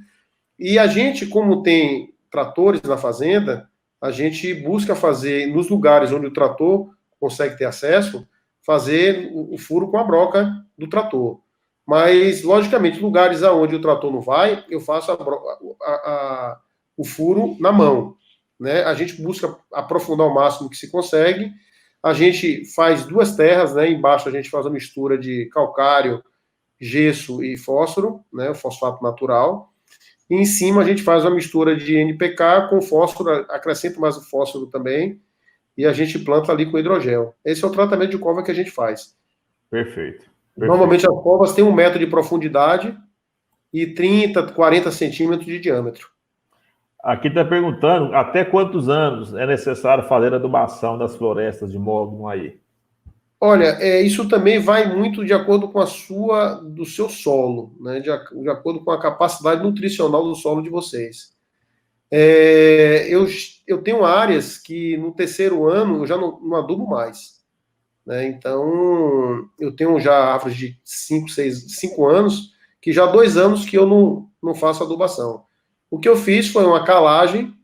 E a gente, como tem tratores na fazenda, a gente busca fazer nos lugares onde o trator consegue ter acesso, fazer o furo com a broca do trator. Mas, logicamente, lugares aonde o trator não vai, eu faço o furo na mão. Né? A gente busca aprofundar o máximo que se consegue. A gente faz duas terras, né? Embaixo a gente faz a mistura de calcário, gesso e fósforo, né? O fosfato natural. E em cima a gente faz uma mistura de NPK com fósforo, acrescenta mais o fósforo também, e a gente planta ali com hidrogel. Esse é o tratamento de cova que a gente faz. Perfeito. Normalmente as covas têm 1 metro de profundidade e 30, 40 centímetros de diâmetro. Aqui está perguntando até quantos anos é necessário fazer a adubação das florestas de mogno aí? Olha, isso também vai muito de acordo com do seu solo, né? De acordo com a capacidade nutricional do solo de vocês. Eu tenho áreas que no terceiro ano eu já não adubo mais. Né? Então, eu tenho já árvores de 5 anos, que já há 2 anos que eu não faço adubação. O que eu fiz foi uma calagem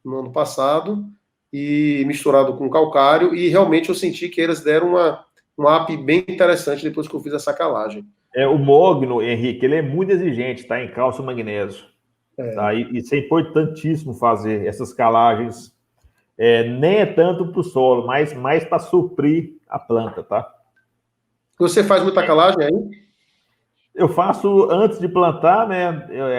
no ano passado, e misturado com calcário, e realmente eu senti que eles deram um up bem interessante depois que eu fiz essa calagem. O mogno, Henrique, ele é muito exigente, tá? Em cálcio e magnésio. Tá? Isso é importantíssimo fazer, essas calagens. Nem é tanto para o solo, mas mais para suprir a planta, tá? Você faz muita calagem aí? Eu faço antes de plantar, né?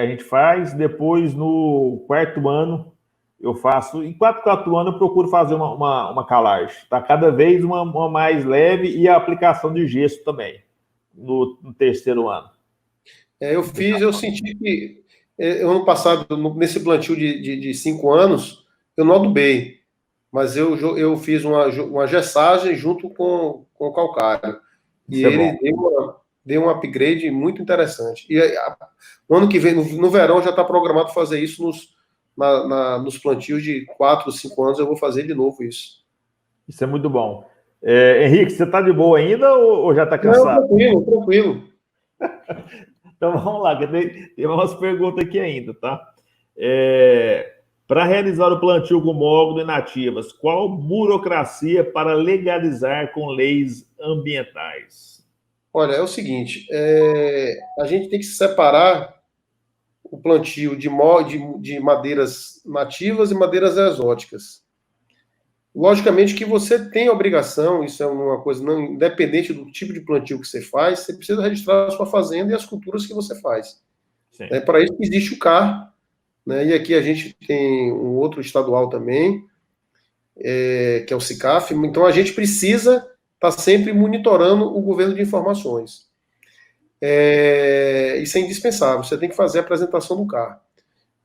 A gente faz, depois no 4º ano eu faço. Em 4 anos eu procuro fazer uma calagem, tá? Cada vez uma mais leve, e a aplicação de gesso também, no 3º ano. Eu senti que ano passado, nesse plantio de 5 anos, eu não adubei, mas eu fiz uma gessagem junto com o calcário. E ele deu um upgrade muito interessante. E o ano que vem, no verão, já está programado fazer isso nos plantios de 4, 5 anos, eu vou fazer de novo isso. Isso é muito bom. Henrique, você está de boa ainda ou já está cansado? Não, tranquilo. Então vamos lá, que tem umas perguntas aqui ainda, tá? Para realizar o plantio com mogno e nativas, qual burocracia para legalizar com leis ambientais? Olha, é o seguinte, a gente tem que separar o plantio de madeiras nativas e madeiras exóticas. Logicamente que você tem a obrigação, isso é uma coisa não independente do tipo de plantio que você faz, você precisa registrar a sua fazenda e as culturas que você faz. Para isso existe o CAR, né? E aqui a gente tem um outro estadual também, que é o SICAF. Então a gente precisa estar sempre monitorando o governo de informações. Isso é indispensável, você tem que fazer a apresentação do CAR.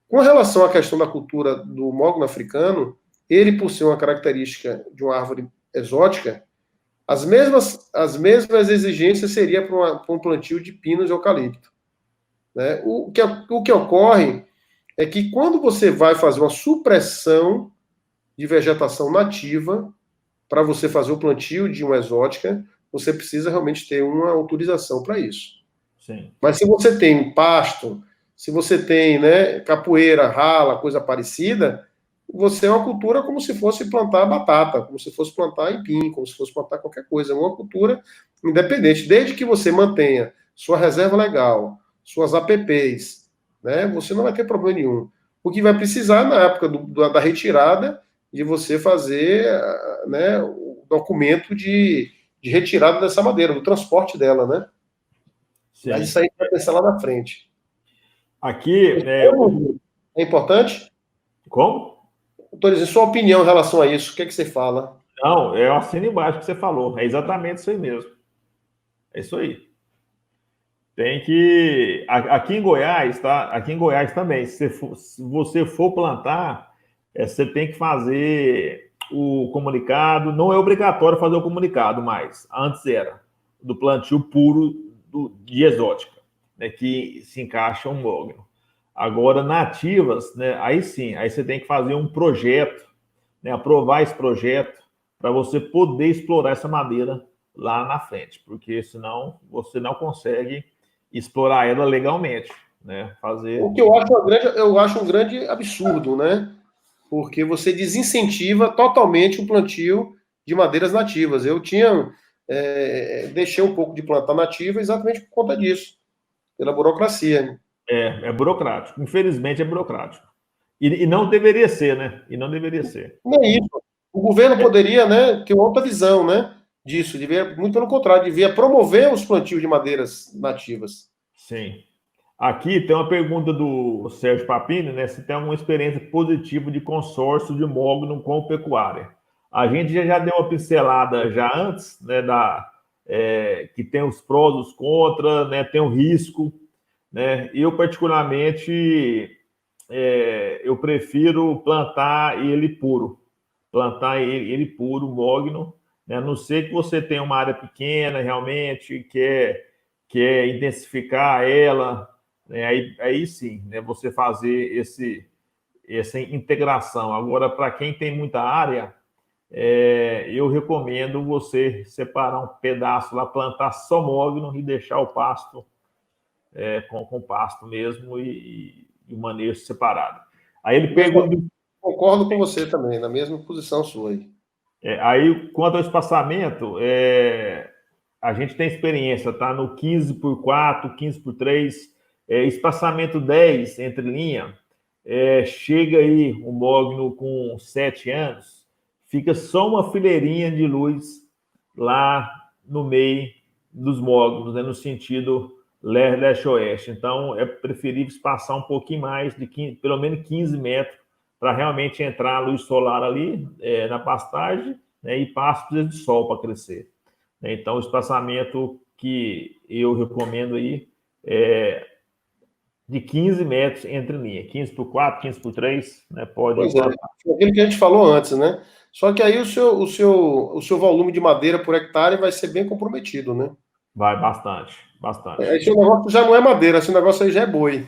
Com relação à questão da cultura do mogno africano, ele, por ser uma característica de uma árvore exótica, as mesmas exigências seriam para um plantio de pinos e eucalipto. Né? O que ocorre é que quando você vai fazer uma supressão de vegetação nativa, para você fazer o plantio de uma exótica, você precisa realmente ter uma autorização para isso. Sim. Mas se você tem pasto, se você tem, né, capoeira, rala, coisa parecida, você é uma cultura como se fosse plantar batata, como se fosse plantar empim, como se fosse plantar qualquer coisa. É uma cultura independente. Desde que você mantenha sua reserva legal, suas APPs, né, você não vai ter problema nenhum. O que vai precisar na época da retirada, de você fazer, né, o documento de retirada dessa madeira, do transporte dela, né? Sim. Mas isso aí vai pensar lá na frente. Aqui é importante? Como? Estou dizendo, sua opinião em relação a isso, o que é que você fala? Não, eu assino embaixo que você falou. É exatamente isso aí mesmo. É isso aí. Tem que. Aqui em Goiás, tá? Aqui em Goiás também. Se você for plantar, você tem que fazer o comunicado. Não é obrigatório fazer o comunicado, mas antes era do plantio puro de exótica, né, que se encaixa um mogno. Agora, nativas, né, aí sim, aí você tem que fazer um projeto, né, aprovar esse projeto para você poder explorar essa madeira lá na frente, porque senão você não consegue explorar ela legalmente, né? O Fazer. que eu acho um grande absurdo, né? Porque você desincentiva totalmente o plantio de madeiras nativas. Eu deixei um pouco de plantar nativa exatamente por conta disso, pela burocracia. É burocrático. Infelizmente é burocrático. E não deveria ser, né? E não deveria ser. Não é isso. O governo poderia, né, ter outra visão, né, disso. Devia, muito pelo contrário, devia promover os plantios de madeiras nativas. Sim. Aqui tem uma pergunta do Sérgio Papini, né? Se tem alguma experiência positiva de consórcio de mogno com pecuária. A gente já deu uma pincelada já antes, né? Que tem os prós, os contras, né? Tem o risco, né? Eu, particularmente, eu prefiro plantar ele puro. Plantar ele puro, mogno, né? A não ser que você tenha uma área pequena, realmente, quer intensificar ela, né? Aí sim, né? Você fazer essa integração. Agora, para quem tem muita área, eu recomendo você separar um pedaço lá, plantar só mogno e deixar o pasto com pasto mesmo e o manejo separado. Aí ele pergunta. Concordo com você também, na mesma posição sua aí. Aí, quanto ao espaçamento, a gente tem experiência, tá? No 15 por 4, 15 por 3, espaçamento 10 entre linha, chega aí o mogno com 7 anos, fica só uma fileirinha de luz lá no meio dos mognos, né, no sentido leste-oeste. Então, é preferível espaçar um pouquinho mais, de 15, pelo menos 15 metros, para realmente entrar a luz solar ali na pastagem, né, e pasto precisa de sol para crescer. Então, o espaçamento que eu recomendo aí é de 15 metros entre linha. 15 por 4, 15 por 3, né, pode plantar. É, aquilo que a gente falou antes, né? Só que aí o seu volume de madeira por hectare vai ser bem comprometido, né? Vai bastante, bastante. Esse negócio já não é madeira, esse negócio aí já é boi.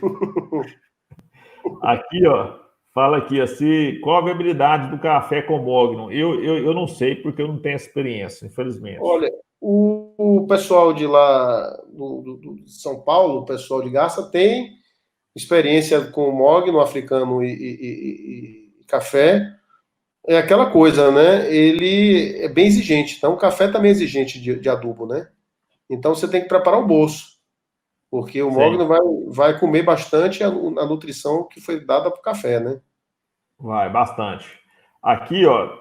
Aqui, ó, fala aqui, assim, qual a viabilidade do café com mogno? Eu não sei, porque eu não tenho experiência, infelizmente. Olha, o pessoal de lá, de São Paulo, o pessoal de Garça, tem experiência com mogno africano e café. É aquela coisa, né? Ele é bem exigente. Então, o café também é exigente de adubo, né? Então, você tem que preparar o bolso, porque o mogno vai comer bastante a nutrição que foi dada para o café, né? Vai, bastante. Aqui, ó,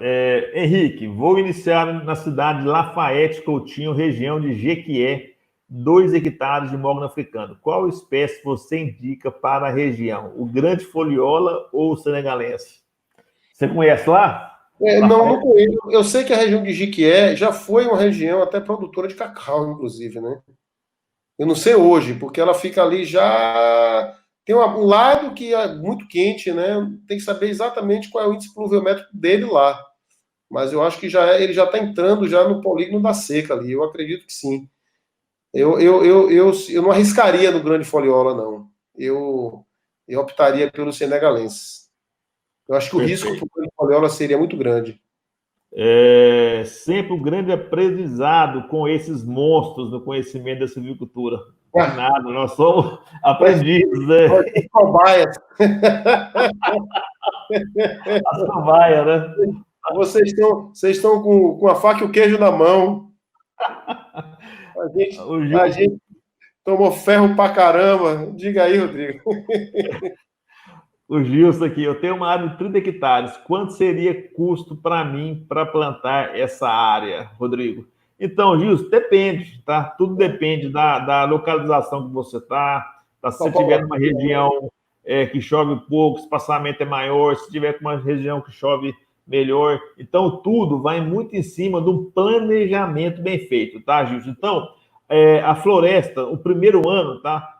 Henrique, vou iniciar na cidade de Lafayette, Coutinho, região de Jequié, 2 hectares de mogno africano. Qual espécie você indica para a região? O grande foliola ou o senegalense? Você conhece lá? Não conheço. Eu sei que a região de Jequié já foi uma região até produtora de cacau, inclusive, né? Eu não sei hoje, porque ela fica ali já. Tem um lado que é muito quente, né? Tem que saber exatamente qual é o índice pluviométrico dele lá. Mas eu acho que ele já está entrando já no polígono da seca ali. Eu acredito que sim. Eu não arriscaria no grande foliola, não. Eu optaria pelo senegalense. Eu acho que o risco para o grande foliola seria muito grande. Sempre um grande aprendizado com esses monstros no conhecimento da silvicultura. Nada, nós somos aprendizes, né? Cobaias. As cobaias, né? Vocês estão com a faca e o queijo na mão. A gente tomou ferro pra caramba. Diga aí, Rodrigo. O Gilson aqui, eu tenho uma área de 30 hectares. Quanto seria custo para mim para plantar essa área, Rodrigo? Então, Gilson, depende, tá? Tudo depende da localização que você está. Tá? Se você estiver numa região que chove pouco, o espaçamento é maior. Se tiver uma região que chove melhor. Então, tudo vai muito em cima de um planejamento bem feito, tá, Gilson? Então, a floresta, o primeiro ano, tá?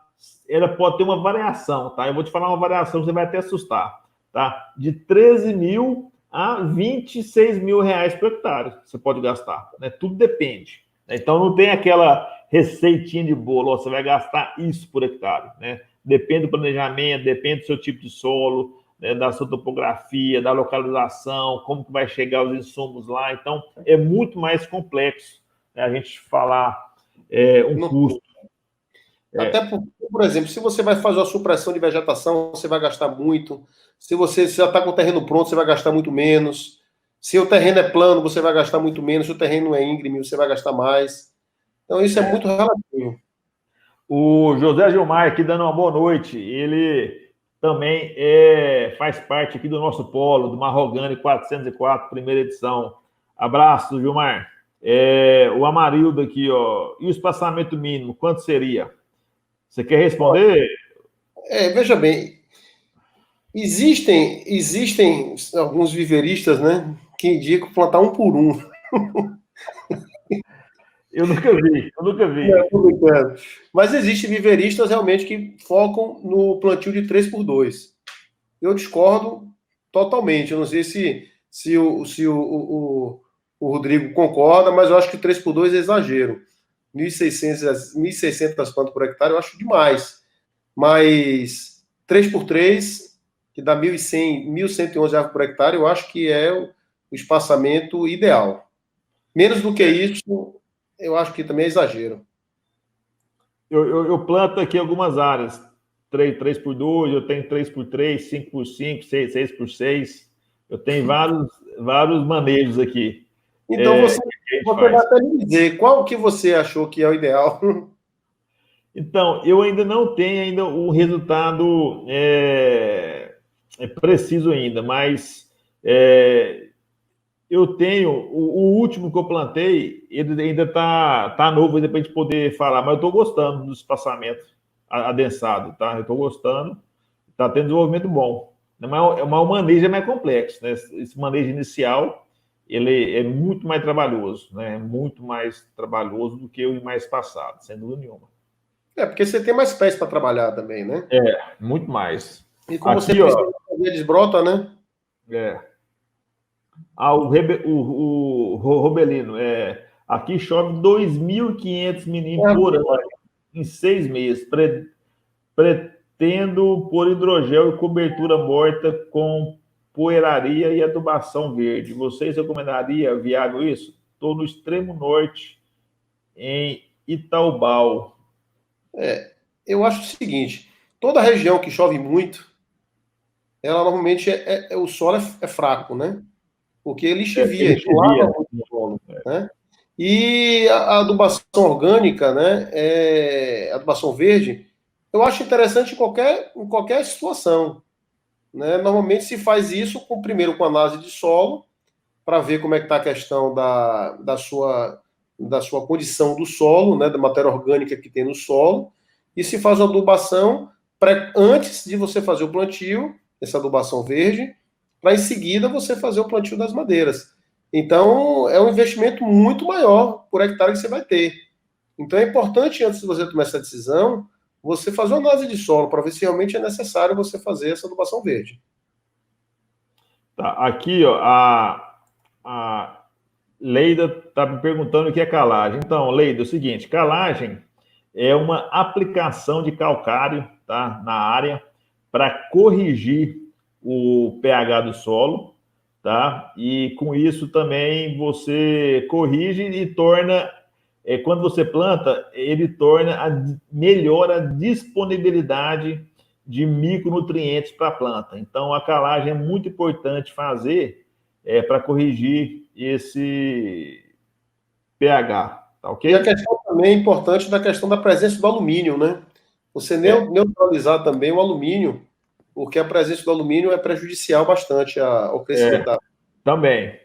Ela pode ter uma variação, tá? Eu vou te falar uma variação, você vai até assustar, tá? De 13 mil a 26 mil reais por hectare você pode gastar, né? Tudo depende. Então, não tem aquela receitinha de bolo, ó, você vai gastar isso por hectare, né? Depende do planejamento, depende do seu tipo de solo, né, da sua topografia, da localização, como que vai chegar os insumos lá. Então, é muito mais complexo, né, a gente falar um Não, custo. até por exemplo, se você vai fazer uma supressão de vegetação, você vai gastar muito. Se você já está com o terreno pronto, você vai gastar muito menos. Se o terreno é plano, você vai gastar muito menos. Se o terreno é íngreme, você vai gastar mais. Então, isso é muito relativo. O José Gilmar aqui dando uma boa noite. Ele também faz parte aqui do nosso polo, do Marrogane 404, primeira edição. Abraço, Gilmar. O Amarildo aqui, ó. E o espaçamento mínimo, quanto seria? Você quer responder? Veja bem, existem alguns viveristas, né, que indicam plantar um por um. Eu nunca vi, eu nunca vi. Mas existem viveristas realmente que focam no plantio de 3x2. Eu discordo totalmente. Eu não sei se o Rodrigo concorda, mas eu acho que 3x2 é exagero. 1.600 plantas por hectare eu acho demais. Mas 3x3, que dá 1.111 árvores por hectare, eu acho que é o espaçamento ideal. Menos do que isso, eu acho que também é exagero. Eu planto aqui algumas áreas. 3x2, eu tenho 3x3, 5x5, 6x6. Eu tenho vários manejos aqui. Então você vai até me dizer qual que você achou que é o ideal. Então, eu ainda não tenho ainda o resultado preciso ainda, mas eu tenho o último que eu plantei, ele ainda tá novo ainda para a gente poder falar, mas eu estou gostando do espaçamento adensado, tá? Eu estou gostando, está tendo desenvolvimento bom. Mas o manejo é mais complexo, né? Esse manejo inicial ele é muito mais trabalhoso, né? Muito mais trabalhoso do que o mais passado, sem dúvida nenhuma. Porque você tem mais pés para trabalhar também, né? Muito mais. E como aqui, você precisa fazer desbrota, né? O Robelino, aqui chove 2.500 milímetros por ano em 6 meses. Pretendo pôr hidrogel e cobertura morta com poeiraria e adubação verde. Vocês recomendariam viável isso? Estou no extremo norte, em Itaubal. Eu acho o seguinte, toda região que chove muito, ela normalmente o solo é fraco, né? Porque ele chivia, lava muito o solo, né? E a adubação orgânica, né? A adubação verde, eu acho interessante em qualquer situação, né? Normalmente se faz isso primeiro com análise de solo, para ver como é que está a questão da sua condição do solo, né? Da matéria orgânica que tem no solo, e se faz uma adubação antes de você fazer o plantio, essa adubação verde, para em seguida você fazer o plantio das madeiras. Então, é um investimento muito maior por hectare que você vai ter. Então, é importante, antes de você tomar essa decisão, você fazer uma análise de solo para ver se realmente é necessário você fazer essa adubação verde. Tá, aqui, ó, a Leida está me perguntando o que é calagem. Então, Leida, é o seguinte, calagem é uma aplicação de calcário, tá, na área para corrigir o pH do solo, tá? E com isso também você corrige e torna, quando você planta, ele melhora a disponibilidade de micronutrientes para a planta. Então, a calagem é muito importante fazer para corrigir esse pH, tá ok? E a questão também importante da questão da presença do alumínio, né? Você neutralizar também o alumínio, porque a presença do alumínio é prejudicial bastante ao crescimento da... Também.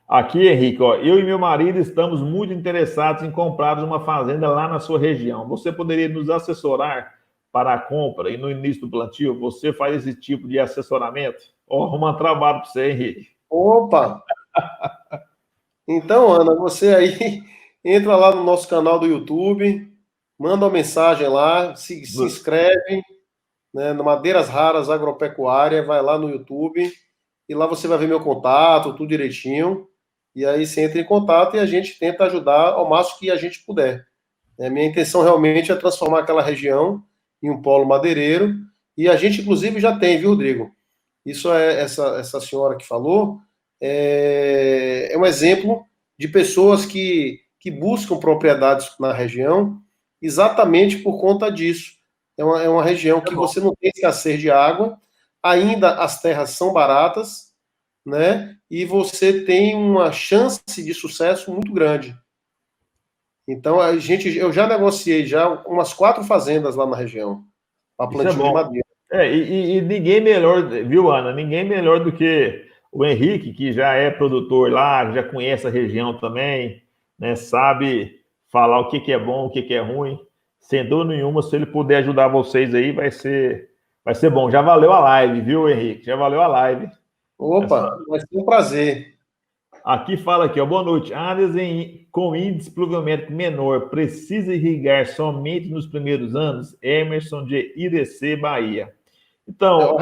Aqui, Henrique, ó, eu e meu marido estamos muito interessados em comprar uma fazenda lá na sua região. Você poderia nos assessorar para a compra e no início do plantio? Você faz esse tipo de assessoramento? Arruma um trabalho para você, Henrique. Opa! Então, Ana, você aí entra lá no nosso canal do YouTube, manda uma mensagem lá, se inscreve, né, no Madeiras Raras Agropecuária, vai lá no YouTube e lá você vai ver meu contato, tudo direitinho. E aí você entra em contato e a gente tenta ajudar ao máximo que a gente puder. Minha intenção realmente é transformar aquela região em um polo madeireiro. E a gente, inclusive, já tem, viu, Rodrigo? Isso é essa senhora que falou, é um exemplo de pessoas que buscam propriedades na região exatamente por conta disso. É uma região que você não tem escassez de água, ainda as terras são baratas, né? E você tem uma chance de sucesso muito grande. Então, eu já negociei já umas 4 fazendas lá na região, para Isso é plantio de bom. madeira. E ninguém melhor, viu, Ana? Ninguém melhor do que o Henrique, que já é produtor lá, já conhece a região também, né? Sabe falar o que que é bom, o que que é ruim. Sem dúvida nenhuma, se ele puder ajudar vocês aí, vai ser bom. Já valeu a live, viu, Henrique? Já valeu a live. Opa, vai ser um prazer. Aqui fala aqui, ó, boa noite. Áreas com índice pluviométrico menor precisa irrigar somente nos primeiros anos? Emerson de Irecê, Bahia. Então,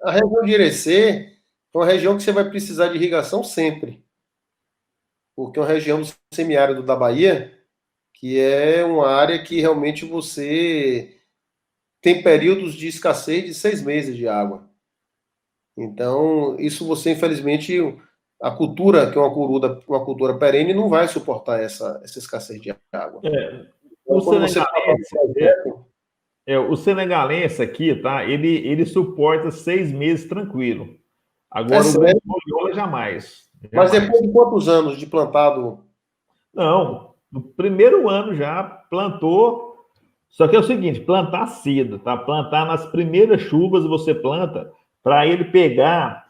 A região de Irecê é uma região que você vai precisar de irrigação sempre, porque é uma região do semiárido da Bahia, que é uma área que realmente você tem períodos de escassez de 6 meses de água. Então, isso você, infelizmente, a cultura, que é uma cultura perene, não vai suportar essa escassez de água. o Então, quando você trata do senegalense, projeto, o senegalense aqui, tá? Ele suporta 6 meses tranquilo. é Agora, o grande sério, foliola, jamais. mas depois Jamais. de quantos anos de plantado? Não, no primeiro ano já plantou. Só que é o seguinte, plantar cedo, tá? Plantar nas primeiras chuvas você planta para ele pegar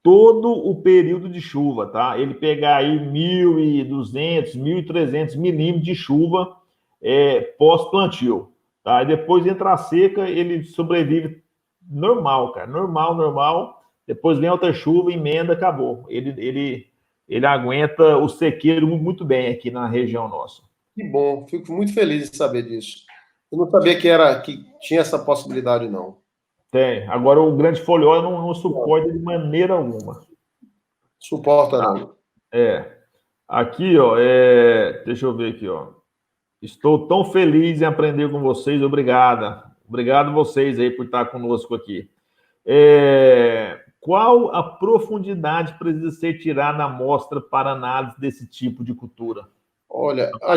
todo o período de chuva, tá? Ele pegar aí 1.200, 1.300 milímetros de chuva pós-plantio, tá? E depois entra a seca, ele sobrevive normal, cara, normal, normal. Depois vem outra chuva, emenda, acabou. Ele aguenta o sequeiro muito bem aqui na região nossa. Que bom, fico muito feliz de saber disso. Eu não sabia que tinha essa possibilidade, não. Tem. Agora o grande foliola não suporta de maneira alguma. Suporta, não. É. Aqui, ó, deixa eu ver aqui, ó. Estou tão feliz em aprender com vocês. Obrigada. Obrigado vocês aí por estar conosco aqui. Qual a profundidade precisa ser tirada na amostra para análise desse tipo de cultura? Olha, a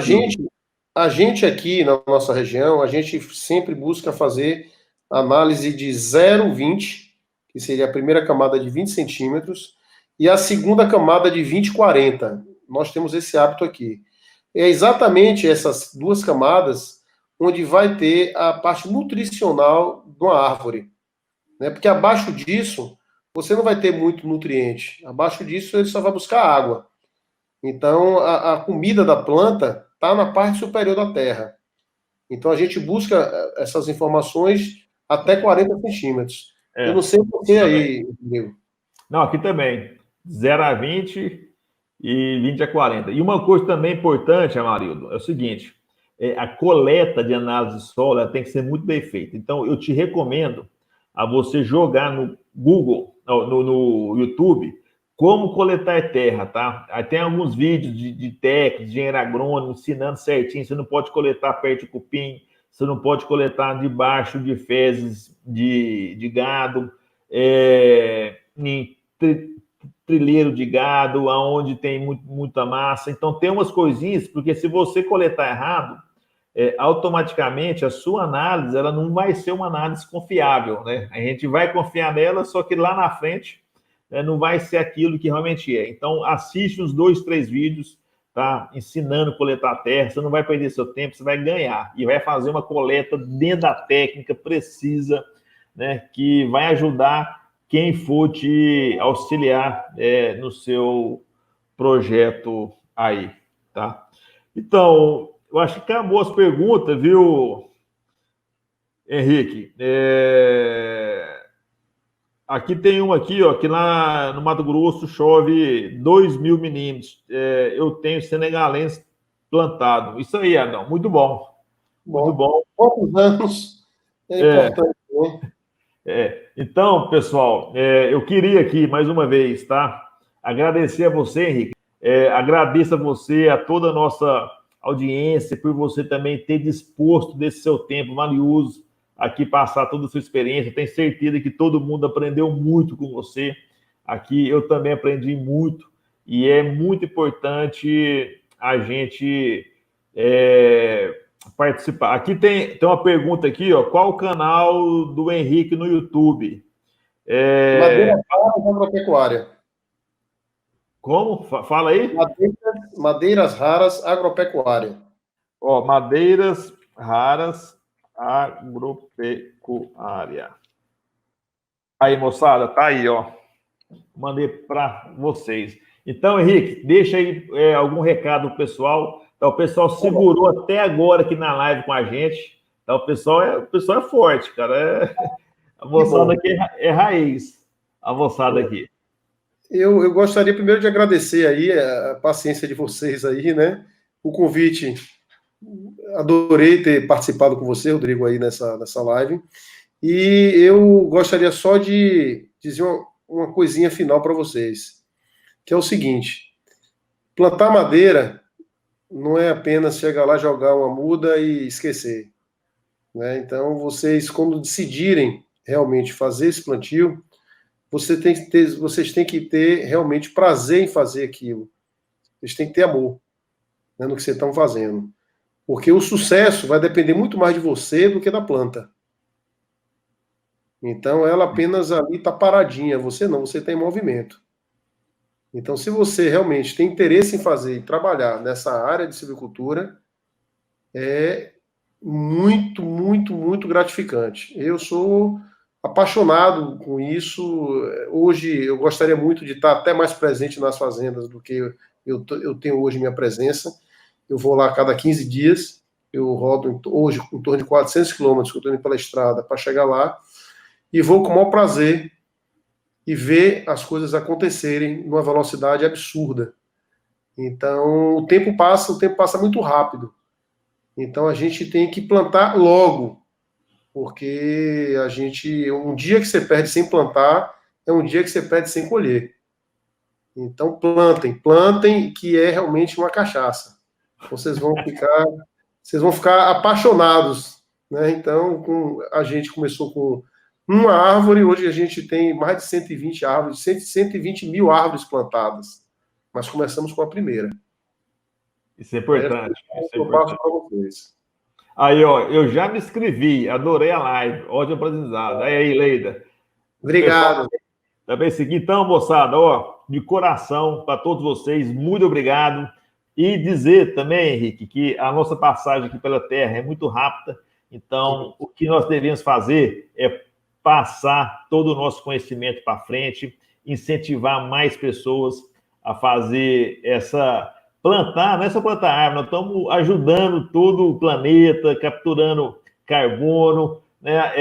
gente aqui na nossa região, a gente sempre busca fazer análise de 0,20, que seria a primeira camada de 20 centímetros, e a segunda camada de 20,40. Nós temos esse hábito aqui. É exatamente essas duas camadas onde vai ter a parte nutricional de uma árvore, né? Porque abaixo disso, você não vai ter muito nutriente. Abaixo disso, ele só vai buscar água. Então, a comida da planta está na parte superior da terra. Então, a gente busca essas informações até 40 centímetros. Eu não sei você aí, Diego. Não, aqui também. 0 a 20 e 20 a 40. E uma coisa também importante, Amarildo, é o seguinte: a coleta de análise de solo ela tem que ser muito bem feita. Então, eu te recomendo a você jogar no Google, no YouTube, como coletar terra, tá? Aí tem alguns vídeos de técnicos, de engenheiro agrônomo, ensinando certinho. Você não pode coletar perto de cupim, você não pode coletar debaixo de fezes de gado, em trilheiro de gado, aonde tem muita massa. Então, tem umas coisinhas, porque se você coletar errado, automaticamente a sua análise ela não vai ser uma análise confiável, né? A gente vai confiar nela, só que lá na frente não vai ser aquilo que realmente é. Então, assiste uns 2, 3 vídeos, tá? Ensinando a coletar terra, você não vai perder seu tempo, você vai ganhar e vai fazer uma coleta dentro da técnica precisa, né? Que vai ajudar quem for te auxiliar no seu projeto aí, tá? Então, eu acho que acabou as perguntas, viu, Henrique? Aqui tem um aqui, ó, que lá no Mato Grosso chove 2.000 milímetros. Eu tenho senegalense plantado. Isso aí, Adão. Muito bom. Muito Bom, bom. poucos anos é É, importante, né? Então, pessoal, eu queria aqui, mais uma vez, tá? Agradecer a você, Henrique. Agradeço a você, a toda a nossa audiência, por você também ter disposto desse seu tempo valioso aqui, passar toda a sua experiência. Tenho certeza que todo mundo aprendeu muito com você. Aqui eu também aprendi muito, e é muito importante a gente é, participar. Aqui tem uma pergunta aqui, ó. Qual o canal do Henrique no YouTube? Madeira É, Raras Agropecuária. como? Fala aí. Madeiras Raras Agropecuária. Ó, madeiras raras agropecuária. Aí, moçada, tá aí, ó. Mandei para vocês. Então, Henrique, deixa aí algum recado pro pessoal. Então, o pessoal segurou até agora aqui na live com a gente. Então, o pessoal é forte, cara. A Que moçada bom. aqui é raiz. A moçada aqui. Eu gostaria primeiro de agradecer aí a paciência de vocês aí, né? O convite, adorei ter participado com você, Rodrigo, aí nessa live. E eu gostaria só de dizer uma coisinha final para vocês, que é o seguinte: plantar madeira não é apenas chegar lá, jogar uma muda e esquecer, né? Então, vocês, quando decidirem realmente fazer esse plantio, vocês têm que ter realmente prazer em fazer aquilo. Vocês têm que ter amor, né, no que vocês estão fazendo. Porque o sucesso vai depender muito mais de você do que da planta. Então, ela apenas ali está paradinha. Você não, você está em movimento. Então, se você realmente tem interesse em fazer e trabalhar nessa área de silvicultura, é muito, muito, muito gratificante. Eu sou apaixonado com isso. Hoje, eu gostaria muito de estar até mais presente nas fazendas do que eu tenho hoje minha presença. Eu vou lá a cada 15 dias. Eu rodo hoje em torno de 400 quilômetros que eu estou indo pela estrada para chegar lá. E vou com o maior prazer e ver as coisas acontecerem numa velocidade absurda. Então, o tempo passa muito rápido. Então, a gente tem que plantar logo, porque um dia que você perde sem plantar, é um dia que você perde sem colher. Então, plantem, que é realmente uma cachaça. Vocês vão ficar apaixonados, né? Então, a gente começou com uma árvore, hoje a gente tem mais de 120 árvores, 120 mil árvores plantadas. Mas começamos com a primeira. Isso é É importante. Isso é eu passo importante. para vocês. Aí, ó, eu já me inscrevi, adorei a live, ótimo aprendizado. Aí, Leida. Pessoal, Obrigado. também seguir. Então, moçada, ó, de coração, para todos vocês, muito obrigado. E dizer também, Henrique, que a nossa passagem aqui pela Terra é muito rápida, então o que nós devemos fazer é passar todo o nosso conhecimento para frente, incentivar mais pessoas a fazer plantar, não é só plantar árvore, nós estamos ajudando todo o planeta, capturando carbono, né?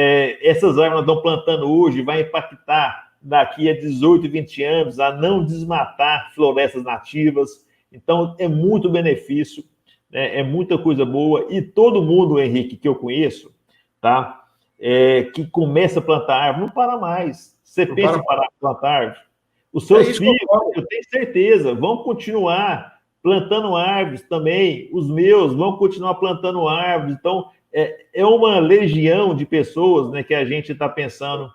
Essas árvores nós estamos plantando hoje vai impactar daqui a 18, 20 anos a não desmatar florestas nativas. Então, é muito benefício, né? É muita coisa boa. E todo mundo, Henrique, que eu conheço, tá? Que começa a plantar árvore, não para mais. Você Não pensa para. em parar de plantar árvore? Os É seus isso que eu filhos, falo. eu tenho certeza, vão continuar plantando árvores também. Os meus vão continuar plantando árvores. Então, é uma legião de pessoas, né, que a gente está pensando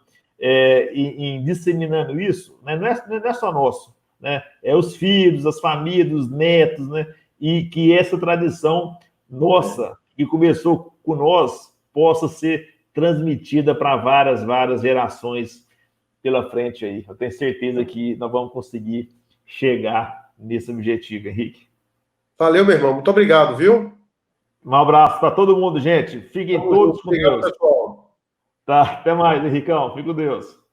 em disseminando isso. Né? Não é só nosso, né? É os filhos, as famílias, os netos, né? E que essa tradição nossa, que começou com nós, possa ser transmitida para várias, várias gerações pela frente aí. Eu tenho certeza que nós vamos conseguir chegar nesse objetivo, Henrique. Valeu, meu irmão. Muito obrigado, viu? Um abraço para todo mundo, gente. Fiquem Tamo todos junto. com Obrigado, Deus. pessoal. Tá? Até mais, Henricão. Fique com Deus.